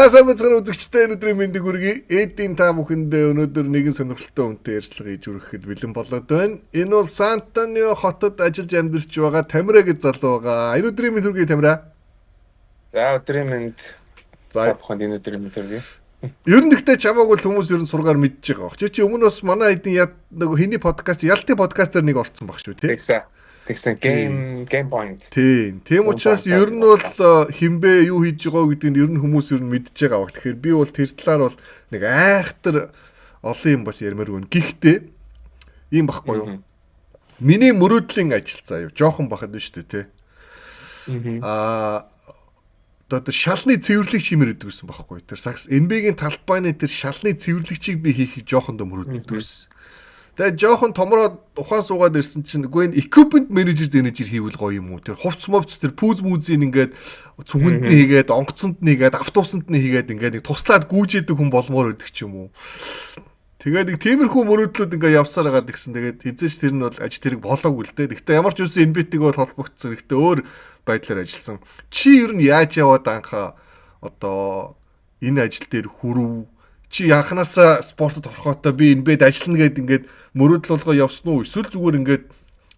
Сайн бацхан үзэгчтэй өнөөдрийн мэндийг хүргэе. Эдийн та бүхэндээ өнөөдөр нэгэн сонирхолтой үнэтэй ярилцлага хийж өргөхөд бэлэн болоод байна. Энэ бол Сан Антонио хотод ажиллаж амьдарч байгаа Тамира гэж залуу байгаа. Өнөөдрийн мэнд хүргэе Тамира. За өдрийн мэнд. За бүхэнд энэ өдрийн мэнд хүргэе. Ер нь гэхдээ чамааг бол хүмүүс ер нь сургаар мэдж байгаа. Чи өмнө бас манай эдийн нөгөө хиний подкаст, Ялтын подкастаар нэг орсон баг шүү тий. Тэгсэн game point. Тийм учраас ер нь бол хинбэ юу хийж байгаа гэдгийг ер нь хүмүүс ер нь мэдж байгаа баг. Тэгэхээр би бол тэр талаар бол нэг айхтар олон юм бас ярмаар гэн. Гэхдээ ийм багхгүй юу? Миний мөрөөдлийн ажил заа юу. Жохон бахад нь шүү дээ тий. Одоо шалны цэвэрлэг чимэр гэдэг байсан багхгүй. Тэр сакс NBA-гийн талбайны тэр шалны цэвэрлэгчийг би хийхийг жоохондоо мөрөөддөг. Тэгээ жоохон томроод ухаан суугаад ирсэн чинь үгүй энэ equipment manager хийвэл гоё юм уу? Тэр хувц мовц тэр пүүз мүүзийн ингээд цүгэнд нь хийгээд, онгоцонд нь хийгээд, автобусанд нь хийгээд ингээд нэг туслаад гүйжээдэг хүн болмоор өгдөг ч юм уу. Тэгээд нэг тиймэрхүү мөрөөдлүүд ингээд явсаар байгаа гэсэн. Тэгээд хизээч тэр нь бол ажил тэрэг болоогүй л дээ. Гэхдээ ямар ч үсэн NBA-тэй бол холбогдсон. Гэхдээ өөр байдлаар ажилласан. Чи ер нь яаж яваад анхаа одоо энэ ажил дээр хүрв? Чи анханасаа спортод орохотой би NBA-д ажиллана гэд ингээд мөрөөдөл болгоо явсан уу? Эсвэл зүгээр ингээд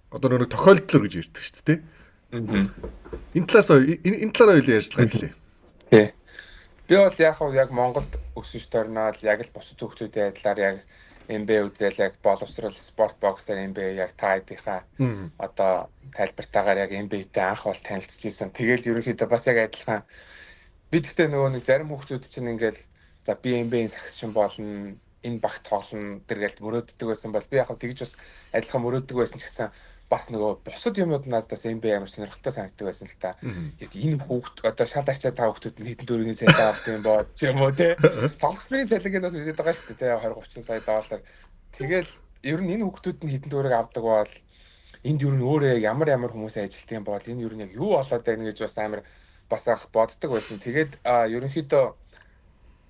одоо нэг тохиолдлоор гэж ярьдаг шүү дээ. Энэ талаас ярьцлага хэлээ. Тий. Би бол яг Монголд өсөж төрнөөл яг л бусад хүүхдүүдийн адилаар яг NBA үзэл яг боловсрол спорт боксер NBA яг та хэдийнхаа одоо тайлбартаагаар яг NBA-тэй анх бол танилцчихсан. Тэгэл ерөнхийдөө бас яг адилхан бид гэхдээ нөгөө нэг зарим хүүхдүүд чинь ингээд за би NBA-ийн сагсчин болно, энэ багт тоглоно тэргээл мөрөөддөг байсан бол би яг тэгж бас адилхан мөрөөддөг байсан ч гэсэн бас нөгөө бусад юмуд надаас NBA амар сонирхолтой санагддаг байсан л та. Яг энэ хүүхд одоо шал ачаа та хүүхдүүд нь хэдэн дөрөвний цалин авдаг юм боо ч юм уу те. Тоглолтын цалинг нь бас үсээд байгаа шүү дээ те 20-30 сая доллар. Тэгэл ер нь энэ хүүхдүүд нь хэдэн дөрөв авдаг бол энд ер нь өөрөө ямар хүмүүс ажилтдаг юм бол энэ ер нь яг юу болоод байна гэж бас амар бас анх боддог байсан. Тэгээд ерөнхийдөө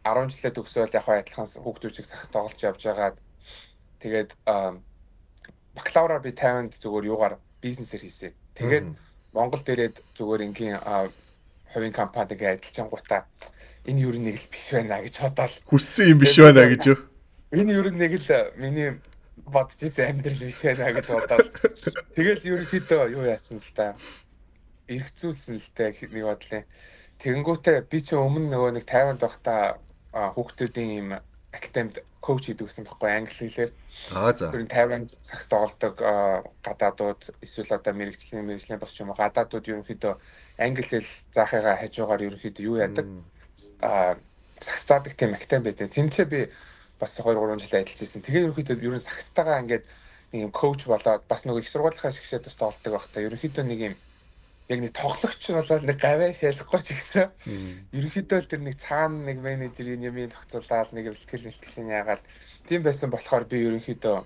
10 жилээ төгсөөл яг адилхан хүүхдүүд чиг сахс тоглож явж байгаад тэгээд бакалавраа би 50-нд зүгээр юугаар бизнесээр хийсэн. Тэгээд Монгол дээрээд зүгээр ингийн хувийн компанид ажиллажангуудаа энэ юу нэг л биш байна гэж бодоол. Хүссэн юм биш байна гэж юу? Энэ юу нэг л миний бодож исэн амьдрал биш байна гэж бодоол. Тэгэл ерөнхийдөө юу яасан л та. Иргэцүүлсэн л та нэг бодлоо. Тэгэнгүүтээ би ч өмнө нөгөө нэг 50-нд байхдаа хүүхдүүдийн юм академид коуч хийдэг гэсэн байхгүй англи хэлээр. За. Тэр 50-нд цагт тоглодог гадаадууд эсвэл одоо мэрэгжлийн бас ч юм уу гадаадууд ерөнхийдөө англи хэл заахыгаа хажуугаар ерөнхийдөө юу яадаг сагсаадаг тийм академи байдаг. Тэнцээ би бас 2-3 жил ажиллаж байсан. Тэгээ ерөнхийдөө ерөн сагстайгаа ингээд нэг юм коуч болоод бас нөгөө их сургуулийнхаа шигшээд бас тоглодог байхдаа ерөнхийдөө нэг юм яг нэг тоглогч болоод нэг гавь шалахгүй ч гэсэн ерөнхийдөө л тэр нэг цаана нэг менежерийн юмын тогтцуулаад нэг бэлтгэлийн яагаад тийм байсан болохоор би ерөнхийдөө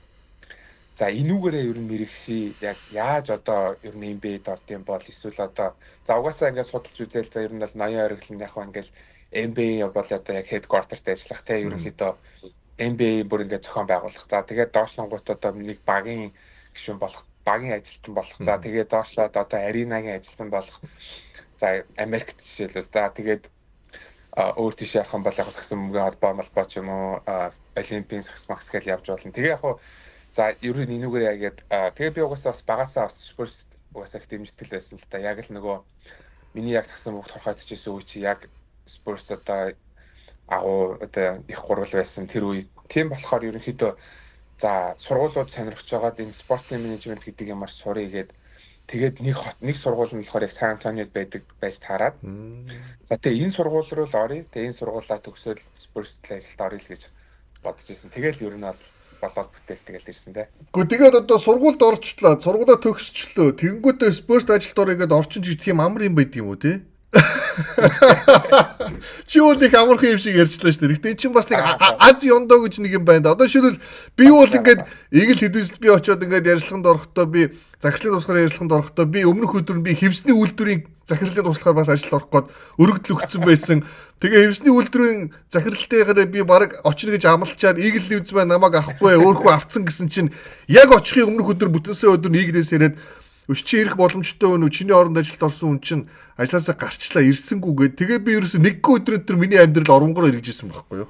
за энүүгээрээ ер нь мэрэгший яг яаж одоо ер нь NBA-д орд юм бол эсвэл одоо за угаасаа ингээд судалж үзээл за ер нь бол ноён ориглон яг ингээд NBA бол одоо яг headquarter-т ажиллах те ерөнхийдөө NBA бүр ингээд зохион байгуулах. За тэгээд доошлонгууд одоо нэг багийн гишүүн болох багийн ажилтан болох. За тэгээд доошлоод одоо аренагийн ажилтан болох. За Америкт жишээлбэл за тэгээд өөр тийш явах юм бол яг сагсан мөнгө холбоо ч юм уу олимпийн сагс макс гэж явж болно. Тэгээ яг за ер нь энүүгээр яагаад тэгээ би угаасаа бас багасаа бас спорт угаасаа их дэмждэг байсан л та. Яг л нөгөө миний яг сагсан бүгд хорхойдож ирсэн үе чи яг спорт одоо агуу одоо их гурвал байсан тэр үе. Тийм болохоор ерөнхийдөө за сургуулиуд сонирхож байгаад энэ спортын менежмент гэдэг юмар сурыг гээд тэгээд нэг сургууль нь болохоор яг Сан Антониод байж таарад. За тэгээ энэ сургууль руу л оръё. Тэгээ энэ сургуулаа төгсөөл спортт ажилд оръё л гэж бодож ирсэн. Тэгээл ер нь бол болоод бүтээл тэгэл ирсэн те. Гэхдээ тэгээд одоо сургуульд орчлоо. Сургуулаа төгсчлөө. Тэгэнгүүтээ спорт ажилд орё гэдээ орчин чи тийм амар юм байд юм уу те? Чи бол их амархан юм шиг ярьчлаа шүү дээ. Гэтэ эн чинь бас нэг аз ёндоо гэж нэг юм байна да. Одоо шилбэл би бол ингээд ийг л хэдвэсэл би очиод ингээд ярилцлаганд орохдоо би захирлын тусгаар ярилцлаганд орохдоо би өмнөх өдөр нь би хевсний үйлдвэрийн захирлын туслахаар бас ажил орох гээд өргөдөл өгсөн байсан. Тэгээ хевсний үйлдвэрийн захирлтайгаар би баг очно гэж амлалчаад ийг л үзмээ намайг авахгүй өөрөө авцсан гэсэн чинь яг очихын өмнөх өдөр бүтэнсэн өдөр нийгнээс ирээд Өш чи ирэх боломжтой өнөө чиний оронд ажилд орсон хүн чинь ажилласаа гарчлаа ирсэнгүүгээ тэгээ би ерөөсө нэггүй өдрөд төр миний амьдрал оронгороо иргэжсэн байхгүй юу?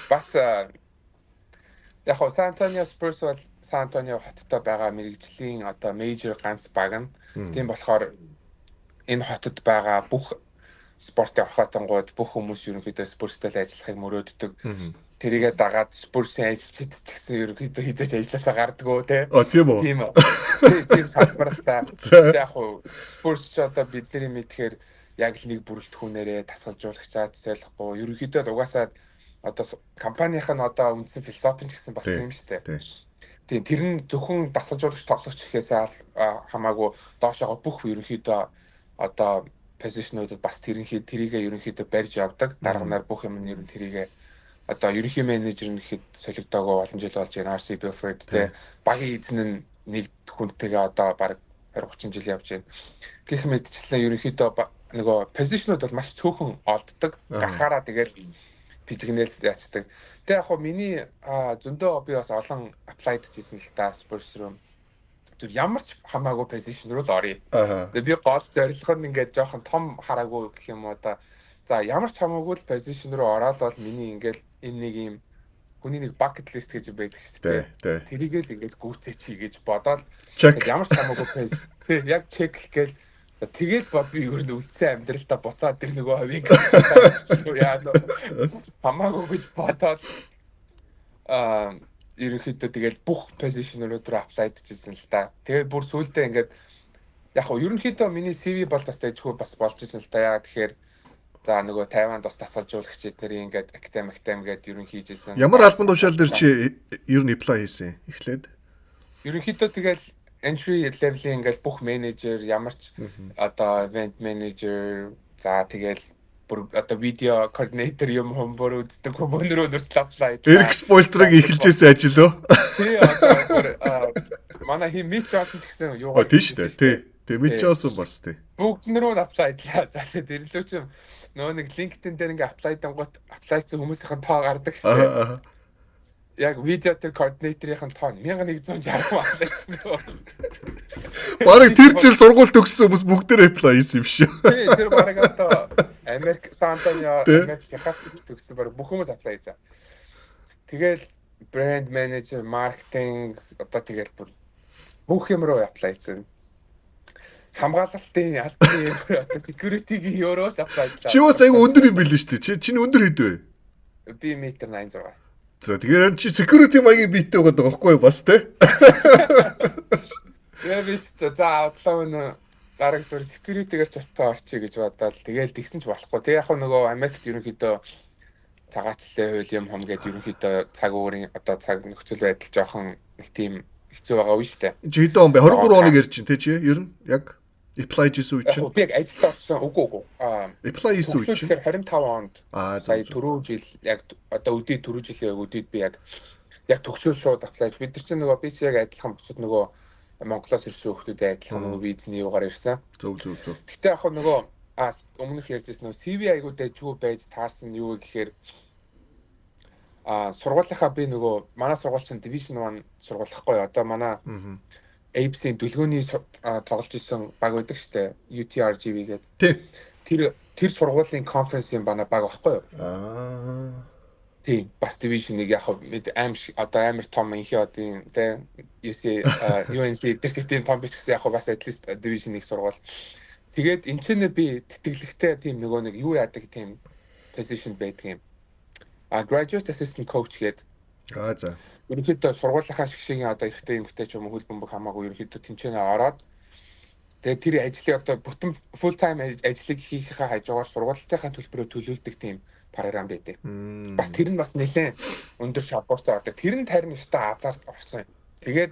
Бас яг хоо Сан Антонио Спurs бол Сан Антонио хоттой байгаа мэрэгжлийн одоо мейжер ганц баг нь. Тийм болохоор энэ хотод байгаа бүх спортын орхотонгууд бүх хүмүүс ерөнхийдөө Спурстэй л ажиллахыг мөрөөддөг. Тэрийгээ дагаад Спурсын ажилчид ч гэсэн ерөнхийдөө хідэж ажилласаа гардгөө тий. Тийм үү. Тийм. Тийм салбартай. Яг хоо Спурс ч одоо бидний мэдхээр яг л нэг бүрэлдэхүүнээрээ тасгалжуулагч заад зориулахгүй. Ерөнхийдөө угаасаа одоо компанийнх нь одоо үндсэн философи ч гэсэн бас тийм шүү дээ. Тийм тэр нь зөвхөн дасгалжуулагч тоглогч гэхээсээ хамаагүй доошоогоо бүх ерөнхийдөө одоо позишнуудад бас тэрийгээ ерөнхийдөө барьж явдаг. Дарганаар бүх юм нь ер нь тэрийгээ одоо ерөнхий менежер нь гэхэд солигдоогоо олон жил болж байна. RC Buford те багийн эзэн нь нэг хүнтэйгээ одоо баг 20-30 жил явж байна. Гэх мэтчлэн ерөнхийдөө нөгөө позишнууд бол маш цөөхөн олддог. Гарахаараа тэгэл пижигнэл яцдаг. Тэгээ яг хоо миний зөндөө би бас олон applied хийсэн л та Spurs руу. Түр ямар ч хамаагүй позишн руу л оръё. Тэгээ би гол зорилго нь ингээд жоохон том хараагүй гэх юм уу да. За ямар ч хамаагүй л позишн руу ороод бол миний ингээд энэ нэг юм хүний нэг bucket list гэж байдаг шүү дээ. Тэрийгэл ингээд гүйцээч гэж бодоод ямар ч хамаагүй яг чек гээл тэгэл бол би ер нь үлдсэн амьдралдаа буцаад тэр нөгөө хавийг яа хамаагүй гэж бодоод ерөнхийдөө тэгэл бүх позишнууд руу апплайд хийсэн л та. Тэгээд бүр сүүлдээ ингээд яг хоо ерөнхийдөө миний CV бол бас дэжгүй бас болж ирсэн л та. Яагаад тэгэхээр за нөгөө Тайванд бас дасгалжуулагч эднэрийн ингээд академик гэдэг ер нь хийж ирсэн. Ямар албан тушаал дээр чи ер нь apply хийсэн эхлээд? Ерөнхийдөө тэгэл entry level-ийн ингээд бүх менежер ямар ч одоо event manager за тэгэл бүр одоо видео координатор юм хомбор үздэг хүмүүнрөө нүртэл apply. Эрг спойлерыг эхэлжсэн ажил өө. Тий одоо манай хим мич болсон гэсэн юу гоё. Тий шүү дээ. Тий мич болсон бас тий. Бүгднөрөө apply-длаа. За тэр илүү ч нөгөө нэг LinkedIn дээр ингээ apply-сан хүмүүсийн тоо гардаг шүү дээ. Яг видео тэр координаторын тоо 1160 байна. Бараг тэр жил сургууль төгссөн хүмүүс бүгдээр apply хийсэн юм шүү. Тий тэр бараг одоо Америк Сан Антонио Америк төгссөн бараг бүх хүмүүс apply хийж байгаа. Тэгэл брэнд менежер, маркетинг одоо тэгэл бүх юм руу apply хийсэн. Хамгаалалтын албаны одоо security-гийн ёроос apply хийлаа. Чи бас айгүй өндөр юм билээ шүү дээ. Чиний өндөр хэд вэ? Би 1.86 м. За тэгэхээр чи security маягийн биеттэй байгаа байхгүй бас те. Я би за аутлаа нэ гараг сур security-гээр ч очтоо орчих гэж бодоод тэгэл тэгсэн ч болохгүй. Тэг яг нөгөө Америкт ерөнхийдөө цагаачлалын хууль юм хом гэдэг ерөнхийдөө цаг өөрийн одоо цаг нөхцөл байдал жоохон нэг тийм хэцүү байгаа үе шүү дээ. Чи хэдэн он бэ? 23 хоног ярьж чинь те чи ер нь яг apply хийсэн үе чинь. Би яг ажилд орсон. Үгүй. Apply хийсэн үе чинь 25 онд. Сая 4 жил яг одоо өдөө 4 жилийн өдөөд би яг төгсөөл шууд apply. Бид нар чинь нөгөө би чи яг адилхан бусад нөгөө Монголоос ирсэн хүмүүстэй адилхан нөгөө визний юугаар ирсэн. Зөв. Гэтэ яг нөгөө өмнөх ярьжсэн нөгөө CV айгуу дэжгүй байж таарсан юу гэхээр сургуулийнхаа би нөгөө манай сургууль чинь Division 1 сургууль хгүй одоо манай ABC-ийн дүлгөөний тоглож исэн баг байдаг штэ UTRGV гэдэг. Тэр сургуулийн конференсийн баг багхгүй юу? Тийм бас Division-ыг яг амар том инхи одын тэ UNC дискэтийн том биш гэсэн яг бас at least Division-ыг сургуул. Тэгээд энэ ч нэ би тэтгэлэгтэй тийм нөгөө нэг юу яадаг тийм position байдаг юм. Graduate assistant coach гэдэг. За. Ерөнхийдөө сургуулийнхаа шгшгийн одоо эрэгтэй эмэгтэй ч юм уу хөл бөмбөг хамаагүй ерөнхийдөө тэнцэнэ ороод тэгээд тэр ажлыг одоо бүтэн full time ажлыг хийхээ хажуугаар сургуулийнхаа төлбөрөөр төлөвлөдөг тийм програм байдаг. Бас тэр нь бас нэлээд өндөр шалгууртай ордог. Тэр нь тарин өстой азарт орсон юм. Тэгээд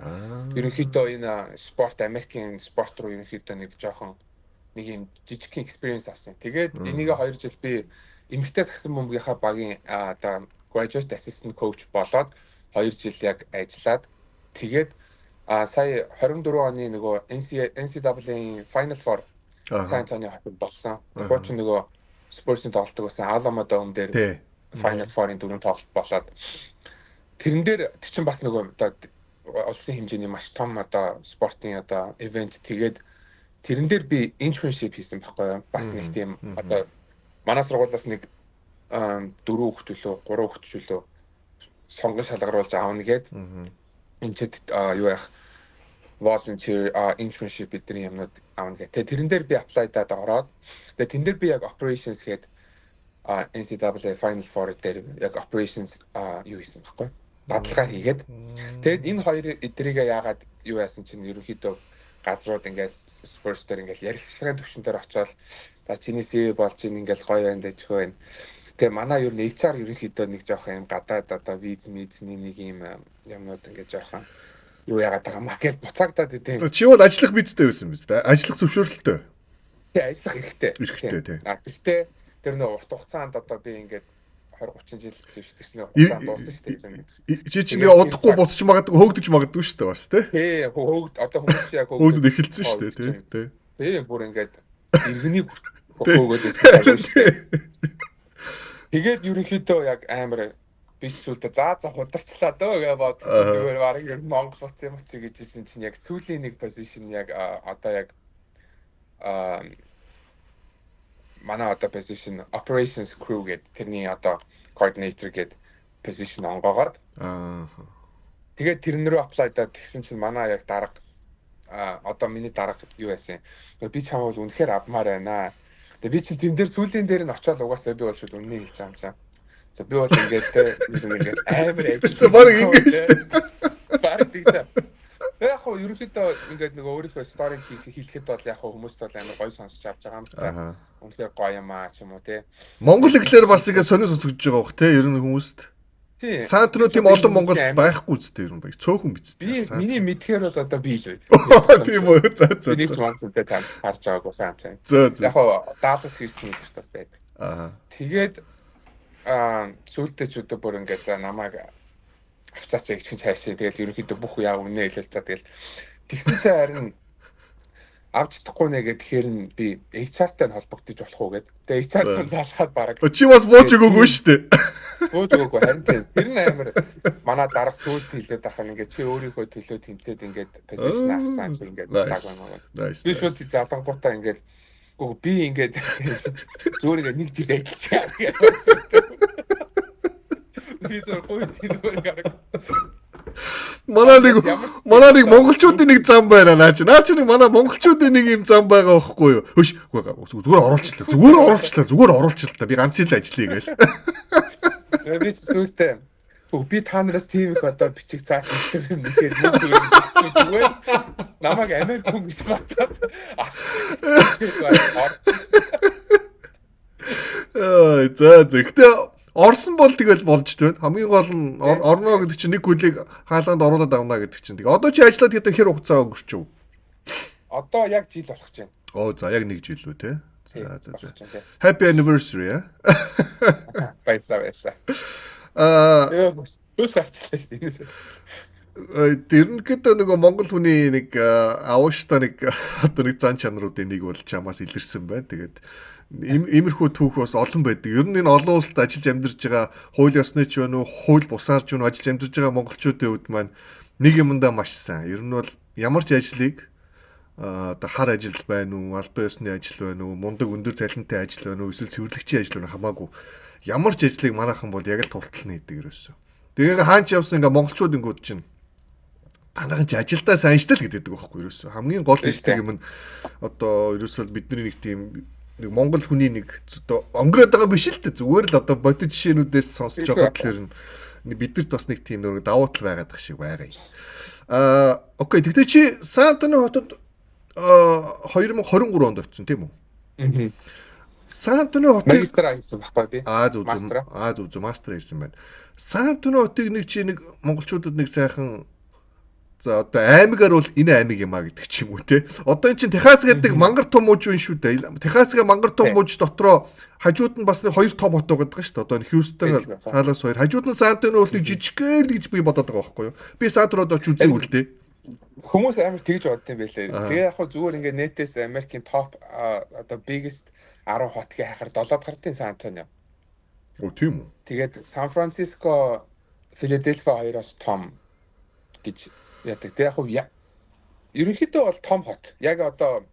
ерөнхийдөө энэ спорт Америкийн спорт руу ерөнхийдөө нэг жоохон нэг юм жижиг experience авсан. Тэгээд энийг 2 жил би эмэгтэй сагсан бөмбөгийнхаа багийн одоо graduate assistant coach болоод 2 жил яг ажиллаад тэгээд сая 24 оны нөгөө NCAA Final Four San Antonio хотод болсон. Гоч нөгөө Spurs-ийн тоглолтог байсан Alamo Dome дээр Final Four-ын дөрөв тоглолт болоод тэрэн дээр чинь бас нөгөө улсын хэмжээний маш том одоо спортын одоо ивент тэгээд тэрэн дээр би internship хийсэн байхгүй юу? Бас нэг тийм одоо манай сургуулиас нэг 4 хүүхэд төлөө 3 хүүхэд төлөө сонгон шалгаруулж аавна гээд энэчд юу яах volunteer internship бидний юмнууд аавна гээд тэрэн дээр би apply даад ороод тэгээд тэн дээр би яг operations гээд NCAA Final Four дээр яг operations юу хийсэн байхгүй дадлага хийгээд тэгээд энэ хоёр эдрийг яагаад юу яасан чинь ерөнхийдөө газрууд ингээд Spurs дээр ингээд ярилцлагын төвшин дээр очиод за чиний CV болж ин ингээд гоё байна дэжгүй байна. Тэгээ манай ер нь HR ерөнхийдөө нэг жоох юм гадаад одоо визний нэг юм юмнууд ингээд жоох юу яагаад байгаа макет буцаагдаад идэв. Чи бол ажиллах бидтэй байсан биз дээ. Ажиллах зөвшөөрөлтөө. Тий ажиллах хэрэгтэй. Хэрэгтэй тий. Гэхдээ тэр нэг урт хугацаанд одоо би ингээд 20 30 жил шүү дээ. Хугацаанд дуусна шүү дээ. Чи чинь тэгээ удахгүй буцаж магадгүй хөөгдөж магадгүй шүү дээ бас тий. Тий хөөгд одоо хүмүүс яг хөөгдөд эхэлсэн шүү дээ тий. Тий бүр ингээд иргэний хөөгөөд байсан. Тэгээд ерөнхийдөө яг амар би зүйлдэ за хударчлаа дөө гэж бодсон. Бараг ер нь Монгол уцсан гэж хэлсэн чинь яг сүүлийн нэг позишн яг одоо яг манай одоо position operations crew гэдэг тэрний одоо coordinator гэдэг position онгоогоод тэгээд тэрнэрөө apply даад тэгсэн чинь манай яг дарга одоо миний дарга юу яасан би чамаа бол үнэхээр авмаар байна. Тэгээд би чинь тэн дээр сүүлийн дээр нь очиод угаасаа би бол шууд үнэ хэлж байгаа юм чинь. За би бол ингээд амар авчихсан баг ингэж шүү. Баг тийч. Яг хоо ерөнхийдөө ингээд нэг өөрийнхөө стори хийхэд бол яг хүмүүст бол амар гоё сонсож авч байгаа юм байна. Үнэхээр гоё юм аа ч юм уу те. Монгол ихлээр бас ингэ сонио сонсгож байгаа бох те ер нь хүмүүст. Тий. Саатруу тийм олон Монгол байхгүй үстэй ер нь баг. Цөөхөн биз дээ. Миний мэдхээр бол одоо би л байд. Тийм үү. За. Нэг монцтой тань харж байгаагүй сайн цай. Яг Даллас Хьюстон гэж бас байдаг. Тэгээд сүүлдээ ч өдөө бүр ингээд намайг авчаач гэж чинь цаашаа тэгэл ерөнхийдөө бүх яа үнэ хэлэл за тэгэл тэгсэн чинь харин авч чадахгүй нэ гэхээр нь би HR-тай холбогдож болох уу гэд. Тэгээ HR-тай залхаад бараг. Чи бас бууж өгөөгүй шүү дээ. Бууж өгөөгүй харин тэр нь амар манай дарга сүүлд хэлээд ахын ингээд чи өөрийнхөө төлөө тэмцээд ингээд позишн авсан чи ингээд дагваа. Би шууд залангуудаа ингээд би ингээд зүгээр ингээд нэг жил ажиллаа гэх. Би зөв гойд гараг. Манай нэг монголчуудын нэг зам байна наа чи нэг манай монголчуудын нэг юм зам байгаа байхгүй юу? Хөш зүгээр оруулчлаа. Би ганц жил ажиллая гээл. Би зүйлтэй би та нараас тийм их одоо бичиг заасан юм нэгээр зүгээр намайг Америк хүн гэж батаад. Гэтэ Орсон бол тэгэл болж байна. Хамгийн гол нь орно гэдэг чинь нэг хүлийг хаалганд оруулаад авна гэдэг чинь. Одоо чи ажиллаад гэдэг хэр хугацаа өнгөрчв? Одоо яг жил болох гэж байна. За яг нэг жил үү те. За. Happy anniversary а. Баярлалаа. Үс харчлаа шүү дээ. Тэрнэхэд нөгөө монгол хүний нэг авууштай нэг одоо нэг зан чанаруудын нэг бол чамаас илэрсэн байна. Тэгээд имерхүү түүх бас олон байдаг. Ер нь энэ олон улсад ажиллаж амьдарч байгаа хууль ёсны ч байна уу, хууль бусаар ч байна уу ажиллаж амьдарч байгаа монголчуудын хувьд маань нэг юмдаа маш сайн. Ер нь бол ямар ч ажлыг одоо хар ажил байна уу, албан ёсны ажил байна уу, мундаг өндөр цалинтай ажил байна уу, эсвэл цэвэрлэгчийн ажил байна хамаагүй. Ямар ч ажлыг манайхан бол яг л тултална гэдэг ерөөсөө. Тэгээ хаач явсан ингээ монголчууд ингүүд чинь танайхан ч ажилдаа сайн штэ л гэдэг байхгүй ерөөсөө. Хамгийн гол хэлдэг юм нь одоо ерөөсөө бидний нэг тийм нэг монгол хүний нэг одоо онгороод байгаа биш л дээ. Зүгээр л одоо бодит жишээнүүдээс сонсож байгаа тэгэхээр бидэрт бас нэг тийм нэг давуу тал байгаад байгаа шиг байгаа юм. Окей. Тэгтээ чи Сан-Антонио хотод 2023 онд очсон тийм үү? Сан-Антонио хотыг магистра хийсэн байхгүй би. Зүг мастер хийсэн байна. Сан-Антонио хотыг нэг чи нэг монголчуудад нэг сайхан за одоо аймагаар бол энэ аймаг юм а гэдэг ч юм уу те. Одоо эн чин Техас гэдэг мангар том мууж байна шүү дээ. Техасгийн мангар том мууж дотроо хажууд нь бас нэг хоёр том хот байгаа шүү дээ. Одоо энэ Хьюстон хаалгаас хоёр. Хажууд нь Сан-Антонио бол нэг жижигхэн л гэж би бодоод байгаа байхгүй юу. Би Сан-Антониод очиж үзээгүй л дээ. Хүмүүс амар тэгж бодд юм байлээ. Тэгээ яг хөө зүгээр ингээд нэтээс Америкийн топ одоо biggest 10 хотгийн хайхаар 7-д гартын Сан-Антонио. Тийм үү. Тэгээд Сан Франциско, Филадельфия хоёроос том гэж яадаг. Тэг яг хөө ерөнхийдөө бол том хот. Яг одоо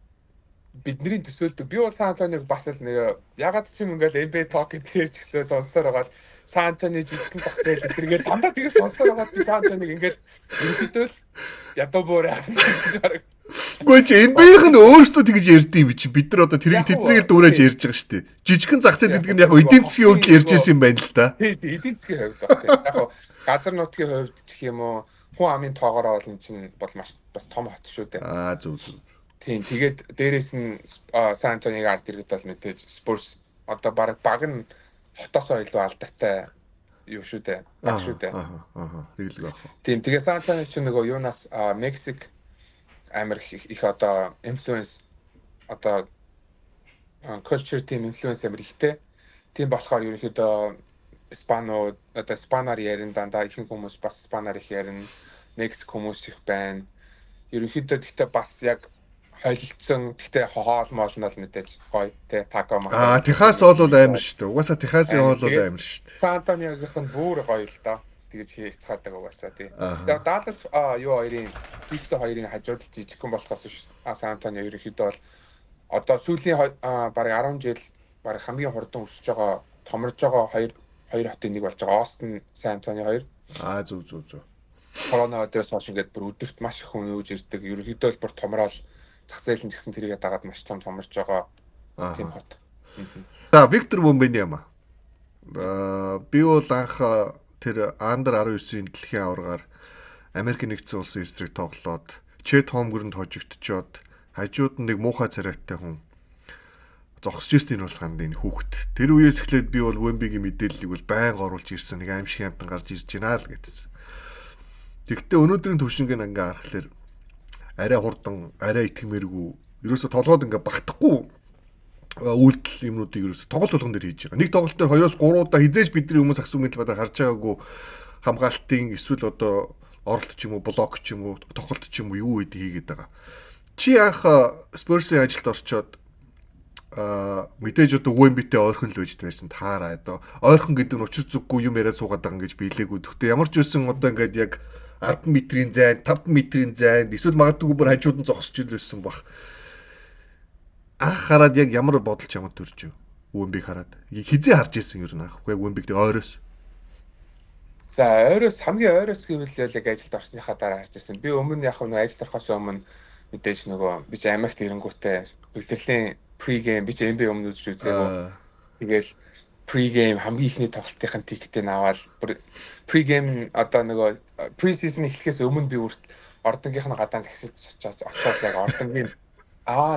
бидний төсөөлдөг. Би бол Сан Антонийг бас л нэр ягаад ч юм ингээл NBA Talk гэдгээр ч гэсэн сонсоор байгаа л Сан Антоны жижигхэн багтай л эдэргээд дандаа тэгээд сонсоор байгаа би Сан Антонийг ингээл ерөнхийдөө л ядуу буурай. Гэхдээ чи NBA-х нь өөрсдөө тэгж ярьд юм чи бид нар одоо тэрийг тэднийг дүүрэж ярьж байгаа шүү дээ. Жижигхэн зах зээл гэдэг нь яг эдийн засгийн хувьд ярьж ирсэн юм байна л да. Тийм эдийн засгийн хувьд байна. Яг газар нутгийн хувьд гэх юм уу хүн амын тоогоороо бол эн чинь бол маш бас том хот шүү дээ. Зөв. Тийм тэгээд дээрээс нь Сан Антонийг ард иргэд бол мэдээж Spurs одоо баг нь хотоосоо илүү алдартай юу шүү дээ. Баг шүү дээ. Тэгэлгүй байх. Тийм тэгээд Сан Антони ч нөгөө юунаас Мексик амар их одоо influence одоо culture team influence амар ихтэй. Тийм болохоор ерөнхийдөө Испанууд одоо Испанаар ярин дандаа ихэнх хүмүүс бас Испанаар их ярина. Мексик хүмүүс их байна. Ерөнхийдөө гэхдээ бас яг хойлолцсон гэхдээ хоолмол нь бол мэдээж гоё те тако маа. Техас бол амар шүү дээ. Угаасаа Техасын хоол бол амар шүү дээ. Сан Антониогийнх нь бүр гоё л доо. Тэгэж хийцгаадаг угаасаа тий. Яг Даллас юу хоёрын Хьюстон хоёрын хажууд жижигхэн болохоос Сан Антонио ерөнхийдөө бол одоо сүүлийн баг 10 жил баг хамгийн хурдан өсөж байгаа томорж байгаа хоёр хотын нэг болж байгаа Остин Сан Антонио хоёр. Зөв. Корона өдрөөс хойш ингээд бүр өдөрт маш их хүн юуж ирдэг. Ерөнхийдөө л бүр томрол зах зээл нь ч гэсэн тэрийгээ дагаад маш том томорж байгаа тийм хот. За Виктор Вембаньяма. Би бол анх тэр Under 19-ийн дэлхийн аваргаар Америк нэгдсэн улсын эсрэг тоглоод Chet Holmgren-д хожигдчиход хажууд нь нэг муухай царайтай хүн зогсож ирсэн нь бол сандын хүүхэд. Тэр үеэс эхлээд би бол Wemby-гийн мэдээллийг бол байнга оруулж ирсэн. Нэг аимшиг амтан гарч ирж байна л гэдсэн. Тэгэхдээ өнөөдрийн төвшинг ингээ харахаар арай хурдан, арай итгэмээргүй. Ерөөсө толгойд ингээ багтахгүй үйлдэл юмнуудыг ерөөсө тоглолт болгон дээр хийж байгаа. Нэг тоглолт дээр 2-3 удаа хизээж бидний хүмүүс асуусан талбайд харж байгаагүй хамгаалтын эсвэл одоо оролт ч юм уу, блок ч юм уу, тоглолт ч юм уу юу гэдэг хийгээд байгаа. Чи анх Spurs-ийн ажилд орчоод мэдээж одоо Wemby-тэй ойрхон л байж байсан таараа одоо ойрхон гэдэг нь учир зүггүй юм яриад суугаад байгаа гэж биелээгүй. Гэхдээ ямар ч үсэн одоо ингээд яг 10 метрийн зайн, 5 метрийн зайн эсвэл магадгүй бүр хажууд нь зогсож ирсэн баг. Анх хараад яг ямар бодол чамд төрж юу? Wemby-г хараад. Хизээ харж ирсэн юм анх. Үгүй Wemby-г ойроос. За ойроос хамгийн ойроос гэвэл яг ажилд орсныхаа дараа харж ирсэн. Би өмнө яг нэг ажилд орохоос өмнө мэдээж нөгөө би ч Америкт ирэнгүүтээ үлрэлийн pre-game би ч NBA өмнө үзэж үзээгүй. Тэгэл pre-game хамгийн ихний тоглолтын тикетийг аваад pre-game одоо нөгөө pre-season эхлэхээс өмнө би үрт ордонгийнх нь гадаан таксид очоод яг ордонгийн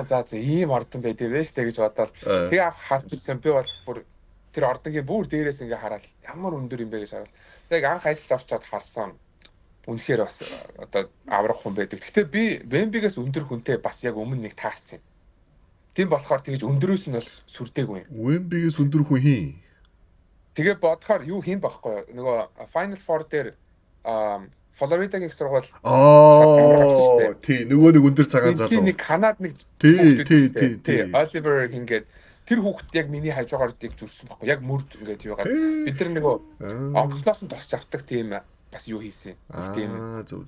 за ийм ордон байдээ вэ штэ гэж бодоод тэгээ харж ирсэн би бол бүр тэр ордонгийн бүр дээрээс ингээ хараад ямар өндөр юм бэ гэж хараад тэг анх ажилд орчоод харсан. Үнэхээр бас одоо аврах хүн байдаг. Гэхдээ би Wemby-гээс өндөр хүнтэй бас яг өмнө нэг таарсан. Тийм болохоор тэгэж өндөрөөс нь бол сүрдээгүй юм. Wemby-гээс өндөр хүн хин. Тэгээ бодохоор юу хийм байхгүй. Нөгөө Final Four дээр Florida-гийн их сургууль тий нөгөө нэг өндөр цагаан залуу. Нэг Канад нэг тий Oliver ингээд тэр хүүхэд яг миний хажуугаар дэг зүрсэн байхгүй. Яг мөрд ингээд юугаад бид нар нөгөө онгоцноос нь тосч авдаг тийм бас юу хийсэн. Тийм зөв.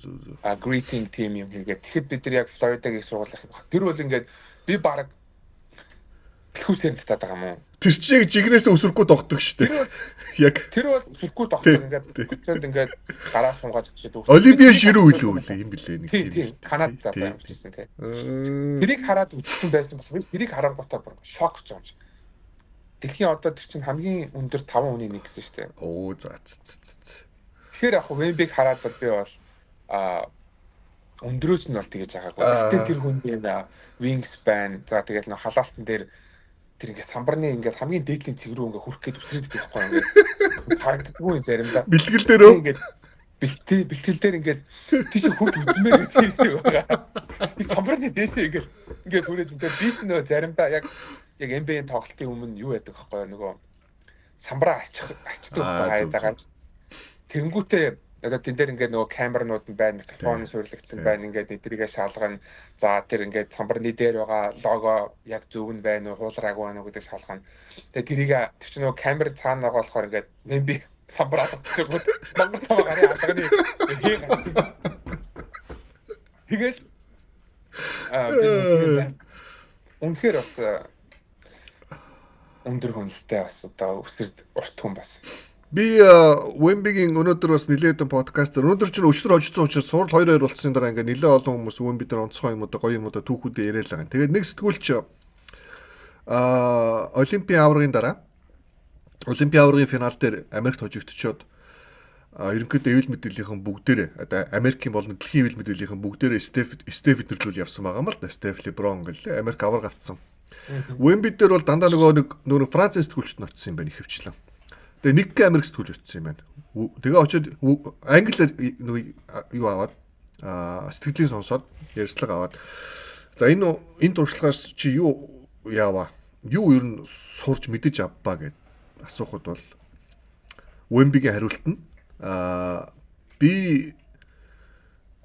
Greeting team юм ингээд. Тэгэхэд бид нар яг Florida-гийн сургуулийнх юм байна. Тэр бол ингээд би баг хүсээр татаад байгаа юм уу? Тэр чиг жигнэсээ өсөрөхгүй тогтдог шүү дээ. Яг тэр бол өсөрөхгүй тогтдог ингээд цэнд ингээд гараа сунгаад өгчээд өгсөн. Оливия Жирүү илүү юм билээ нэг. Тийм Канад залуу юм шигсэн тий. Тэрийг хараад үтсэн байсан бас би тэрийг харангуйтаа бүр шок гэж юм шиг. Дэлхийн одоо тэр чинь хамгийн өндөр 5 хүний нэг гэсэн шүү дээ. За. Тэгэхээр яг Wemby-г хараад бол би бол өндрөөс нь бол тэгэж байгаагүй. Гэхдээ тэр хүний wingspan за тэгэл нөх халаалтан дээр тэр ингээд самбарны ингээд хамгийн дээдлийн цэг рүү ингээд хүрх гээд үсрээд идэх байхгүй ингээд харагддаггүй заримдаа. Бэлтгэл дээр ингээд бэлтгэл дээр ингээд тийш хурд үзмээр гэдэг байгаа. Die самбарны дээшээ ингээд хүрээд ингээд би ч нөгөө заримдаа яг NBA-ийн тоглолтын өмнө юу яадаг байхгүй нөгөө самбараа арчдаг байхгүй хаяадагаар. Тэнгүүтээ одоо тэн дээр ингээд нөгөө камернууд нь байна, микрофон суйрлагдсан байна, ингээд эдрийгээ шалгана. За тэр ингээд самбарны дээр байгаа лого яг зөв нь байна уу, хуулраагүй байна уу гэдэг шалгана. Тэгээ тэрийг тэр чинь нөгөө камер цаана байгаа болохоор ингээд би самбараа татчихгүй. Монгол таваа гарын алганы Тэгэл би үнэхээр бас өндөр хүнэлтэй бас одоо өсөрд урт хүн бас. Би Wemby-гийн өнөөдөр бас нилээд подкастер өнөөдөр чинь өчтөр очсон учраас сурал 2-2 болцсон дараа ингээ нилээ олон хүмүүс Wemby дээр онцгой юм одоо гоё юм одоо түүхүүдээ яриад байгаа. Тэгээд нэг сэтгүүлч Олимпийн аваргын дараа Олимпийн аваргын финал дээр Америкт хожигдчиход ерөнхийдөө эвэл мэдээллийнхэн бүгдээрээ одоо Америкийн болон дэлхийн эвэл мэдээллийнхэн бүгдээрээ Стеф нэрлүүл явсан байгаа юм л да. Стеф Леброн гэл Америк аварга авцсан. Wemby дээр бол дандаа нөгөө Франц сэтгүүлчд нь очсон юм байна ихэвчлэн. Тэгээ нэг Америк сэтгүүлч очсон юм байна. Тэгээ очиод англиар нөгөө юу аваад сэтгэлийн сонсоод ярьцлага аваад за энэ туршлагаас чи юу яаваа? Юу ер нь сурч мэдэж авбаа гэд асуухад бол Wemby-гийн хариулт нь би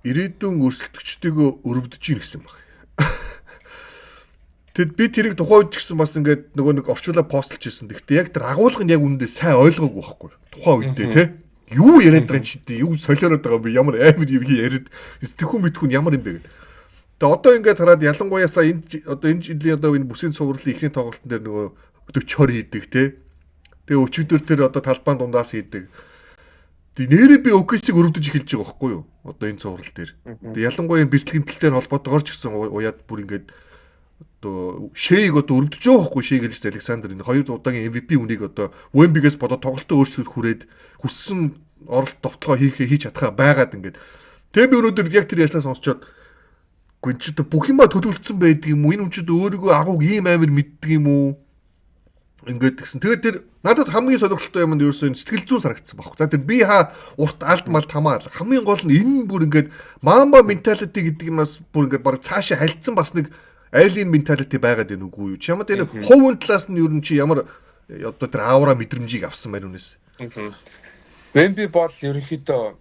ирээдүйн өрсөлдөгчдөө өрөвдөж ийн гэсэн баг. Тэгэд би тэрийг тухайн үед ч гэсэн бас ингээд нөгөө нэг орчуулаа постлж ирсэн. Гэхдээ яг тэр агуулга нь яг үүндээ сайн ойлгоогүй байхгүй. Тухайн үедээ тий. Юу яриад байгаа юм чи тий. Юу солиороод байгаа юм бэ? Ямар амар юм яриад сэтгэхүн мэдхүн ямар юм бэ гэдэг. Тэгээ одоо ингээд хараад ялангуяасаа энэ жилийн одоо энэ бүсийн цувралын ихний тоглолтын дээр нөгөө 40-20 хийдэг тий. Тэгээ өчигдөр тэр одоо талбайн дундаас хийдэг. Тэг нэрээ би OKC-г өрөвдөж эхэлж байгаа байхгүй юу? Одоо энэ цуврал дээр. Тэг ялангуяа бэлтгэмжтэй холбоотойгоор ч гэсэн уяад бүр ингээд одоо Шэйг одоо өрөвдөж байгаа хгүй Шэйг Элис Александр энэ 2 удаагийн MVP үнийг одоо Wemby-гээс бодоод тоглолтоо өөрчлөлт хүрээд хүссэн оролт довтлогоо хийж чадхаа байгаад ингээд. Тэгээ би өнөөдөр яг тэр ярьслаа сонсчоод гүнчд бүх юма төлөвлөсөн байдаг юм уу? Энэ хүнчд өөрийгөө агууг ийм амар мэддэг юм уу? Ингээд гэсэн. Тэгээд тэр надад хамгийн сонирхолтой юм нь ерөөсөө сэтгэл зүйн санагдсан байхгүй. За тэр би урт алд малд хамаалал. Хамгийн гол нь энэ бүр ингээд Mamba mentality гэдэг юмас бүр ингээд баг цаашаа хальцсан бас нэг alien mentality байгаад байна үгүй юу? Чамд энэ хувийн талаас нь ер нь чи ямар одоо тэр аура мэдрэмжийг авсан байна үнэс? Wemby бол ерөнхийдөө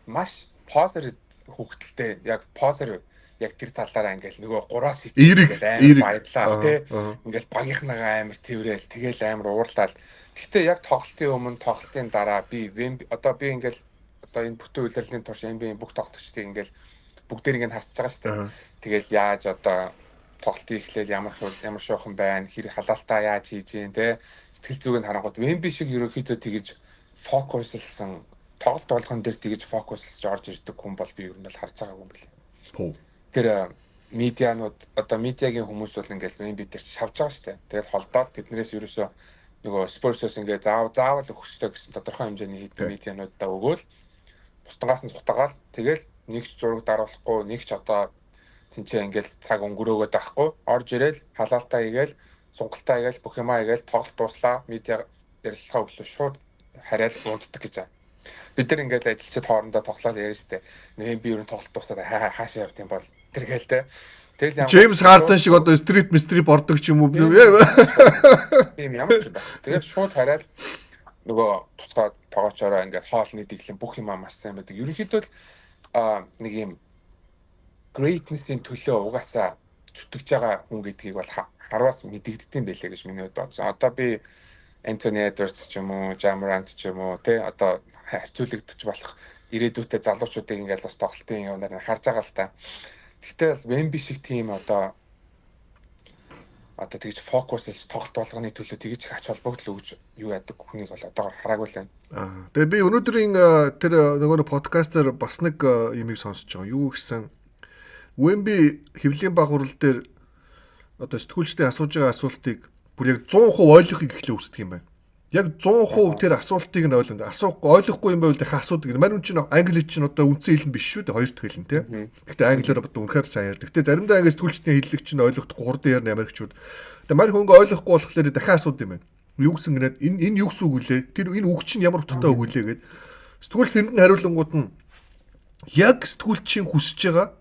маш позер хөвгтөлтэй яг позер яг тэр талаараа ингээл нөгөө 3-аас эерэг баярлаа тий. Ингээл багийнхнагаа амар тэрвэл тэгэл амар уурлаад. Гэхдээ яг тоглолтын өмнө тоглолтын дараа би Wemby одоо би ингээл одоо энэ бүтэн үйлрлийн турш NBA бүх тоглогчдыг ингээл бүгдээр ингээд харж байгаа шүү дээ. Тэгэл яаж одоо тоглолтын эхлээл ямар шуухан байна, хэр халаалтаа яаж хийж гин те сэтгэл зүг нь харангууд Wemby шиг ерөөхдөө тэгэж фокуслсан тоглолт болгон дээр тэгэж фокуслж орж ирдэг хүн бол би ер нь л харж байгаагүй юм байна. Тэр медианууд одоо медиагийн хүмүүс бол ингээд Wemby дээр шавж байгаа шүү дээ. Тэгэл холдоод тэднээс ерөөсөө нөгөө Spurs-ос ингээд заавал өгөхтэй гэсэн тодорхой хэмжээний хийдэг медиануудаа өгөөл бусдангаас нь цутагаал тэгэл нэг ч зураг даруулахгүй нэг ч одоо тэнцээ ингээл цаг өнгөрөөгөөд байхгүй орж ирээл халаалтаа игээл сунгалтаа игээл бүх юмаа игээл тоглолт дуслаа медиа ярилцлага өглөө шууд хараад унтдаг гэж байна. Бид нар ингээл адилчид хоорондоо тоглоод ярьж штэ. Нэг би ер нь тоглолт дуусаад хаашаа явд юм бол тэргээл те. Тэгэл Джеймс Хартон шиг одоо стрип ордог ч юм уу юм ямар ч байна. Тэгээд шууд хараад нөгөө тусгаад тоогоочороо ингээд хоолны дэглэн бүх юмаа маш сайн байдаг. Ерөнхийдөө нэг юм greatness-ийн төлөө угаасаа зүтгэж байгаа хүн гэдгийг бол харвас мэдэгддэм байлээ гэж миний хувьд бодсон. Одоо би Anthony Edwards ч юм уу, Ja Morant ч юм уу те одоо харьцуулагдчих болох ирээдүйтэй залуучуудыг ингээд бас тоглолтын юмнаар харж байгаа л та. Гэхдээ бас Wemby шиг тийм одоо тэгж фокуслж тоглолт болгоны төлөө тэгж их ач холбогдол өгж юу яадаг хүнийг бол одоогоор хараагүй л байна. Тэгээ би өнөөдрийн тэр нөгөө подкастер бас нэг юмыг сонсож байгаа. Юу гэсэн Wemby хэвлийн баг хурал дээр одоо сэтгүүлчдийн асууж байгаа асуултыг бүр яг 100% ойлгохыг эхлээ хүсдэг юм байна. Яг 100% тэр асуултыг нь ойлгохгүй юм байвал дахин асуудаг. Манай чинь англи чинь одоо үндсэн хэл нь биш шүү дээ. Хоёр дахь хэл нь тий. Гэхдээ англиар одоо үнэхээр сайн ярьдаг. Гэхдээ заримдаа англи сэтгүүлчдийн хэллэг чинь ойлгохдохгүй хурдан ярина Америкчууд. Тэгээ манай хүн ойлгохгүй болохоор дахин асууд юм байна. Юу гэсэн гэнэ энэ юу гэсэн үг үлээ? Тэр энэ үг чинь ямар утгатай үг үлээ гэд. Сэтгүүлч тэрэнд нь хариулангууд нь яг сэтгүүлчийн хүсэж байгаа.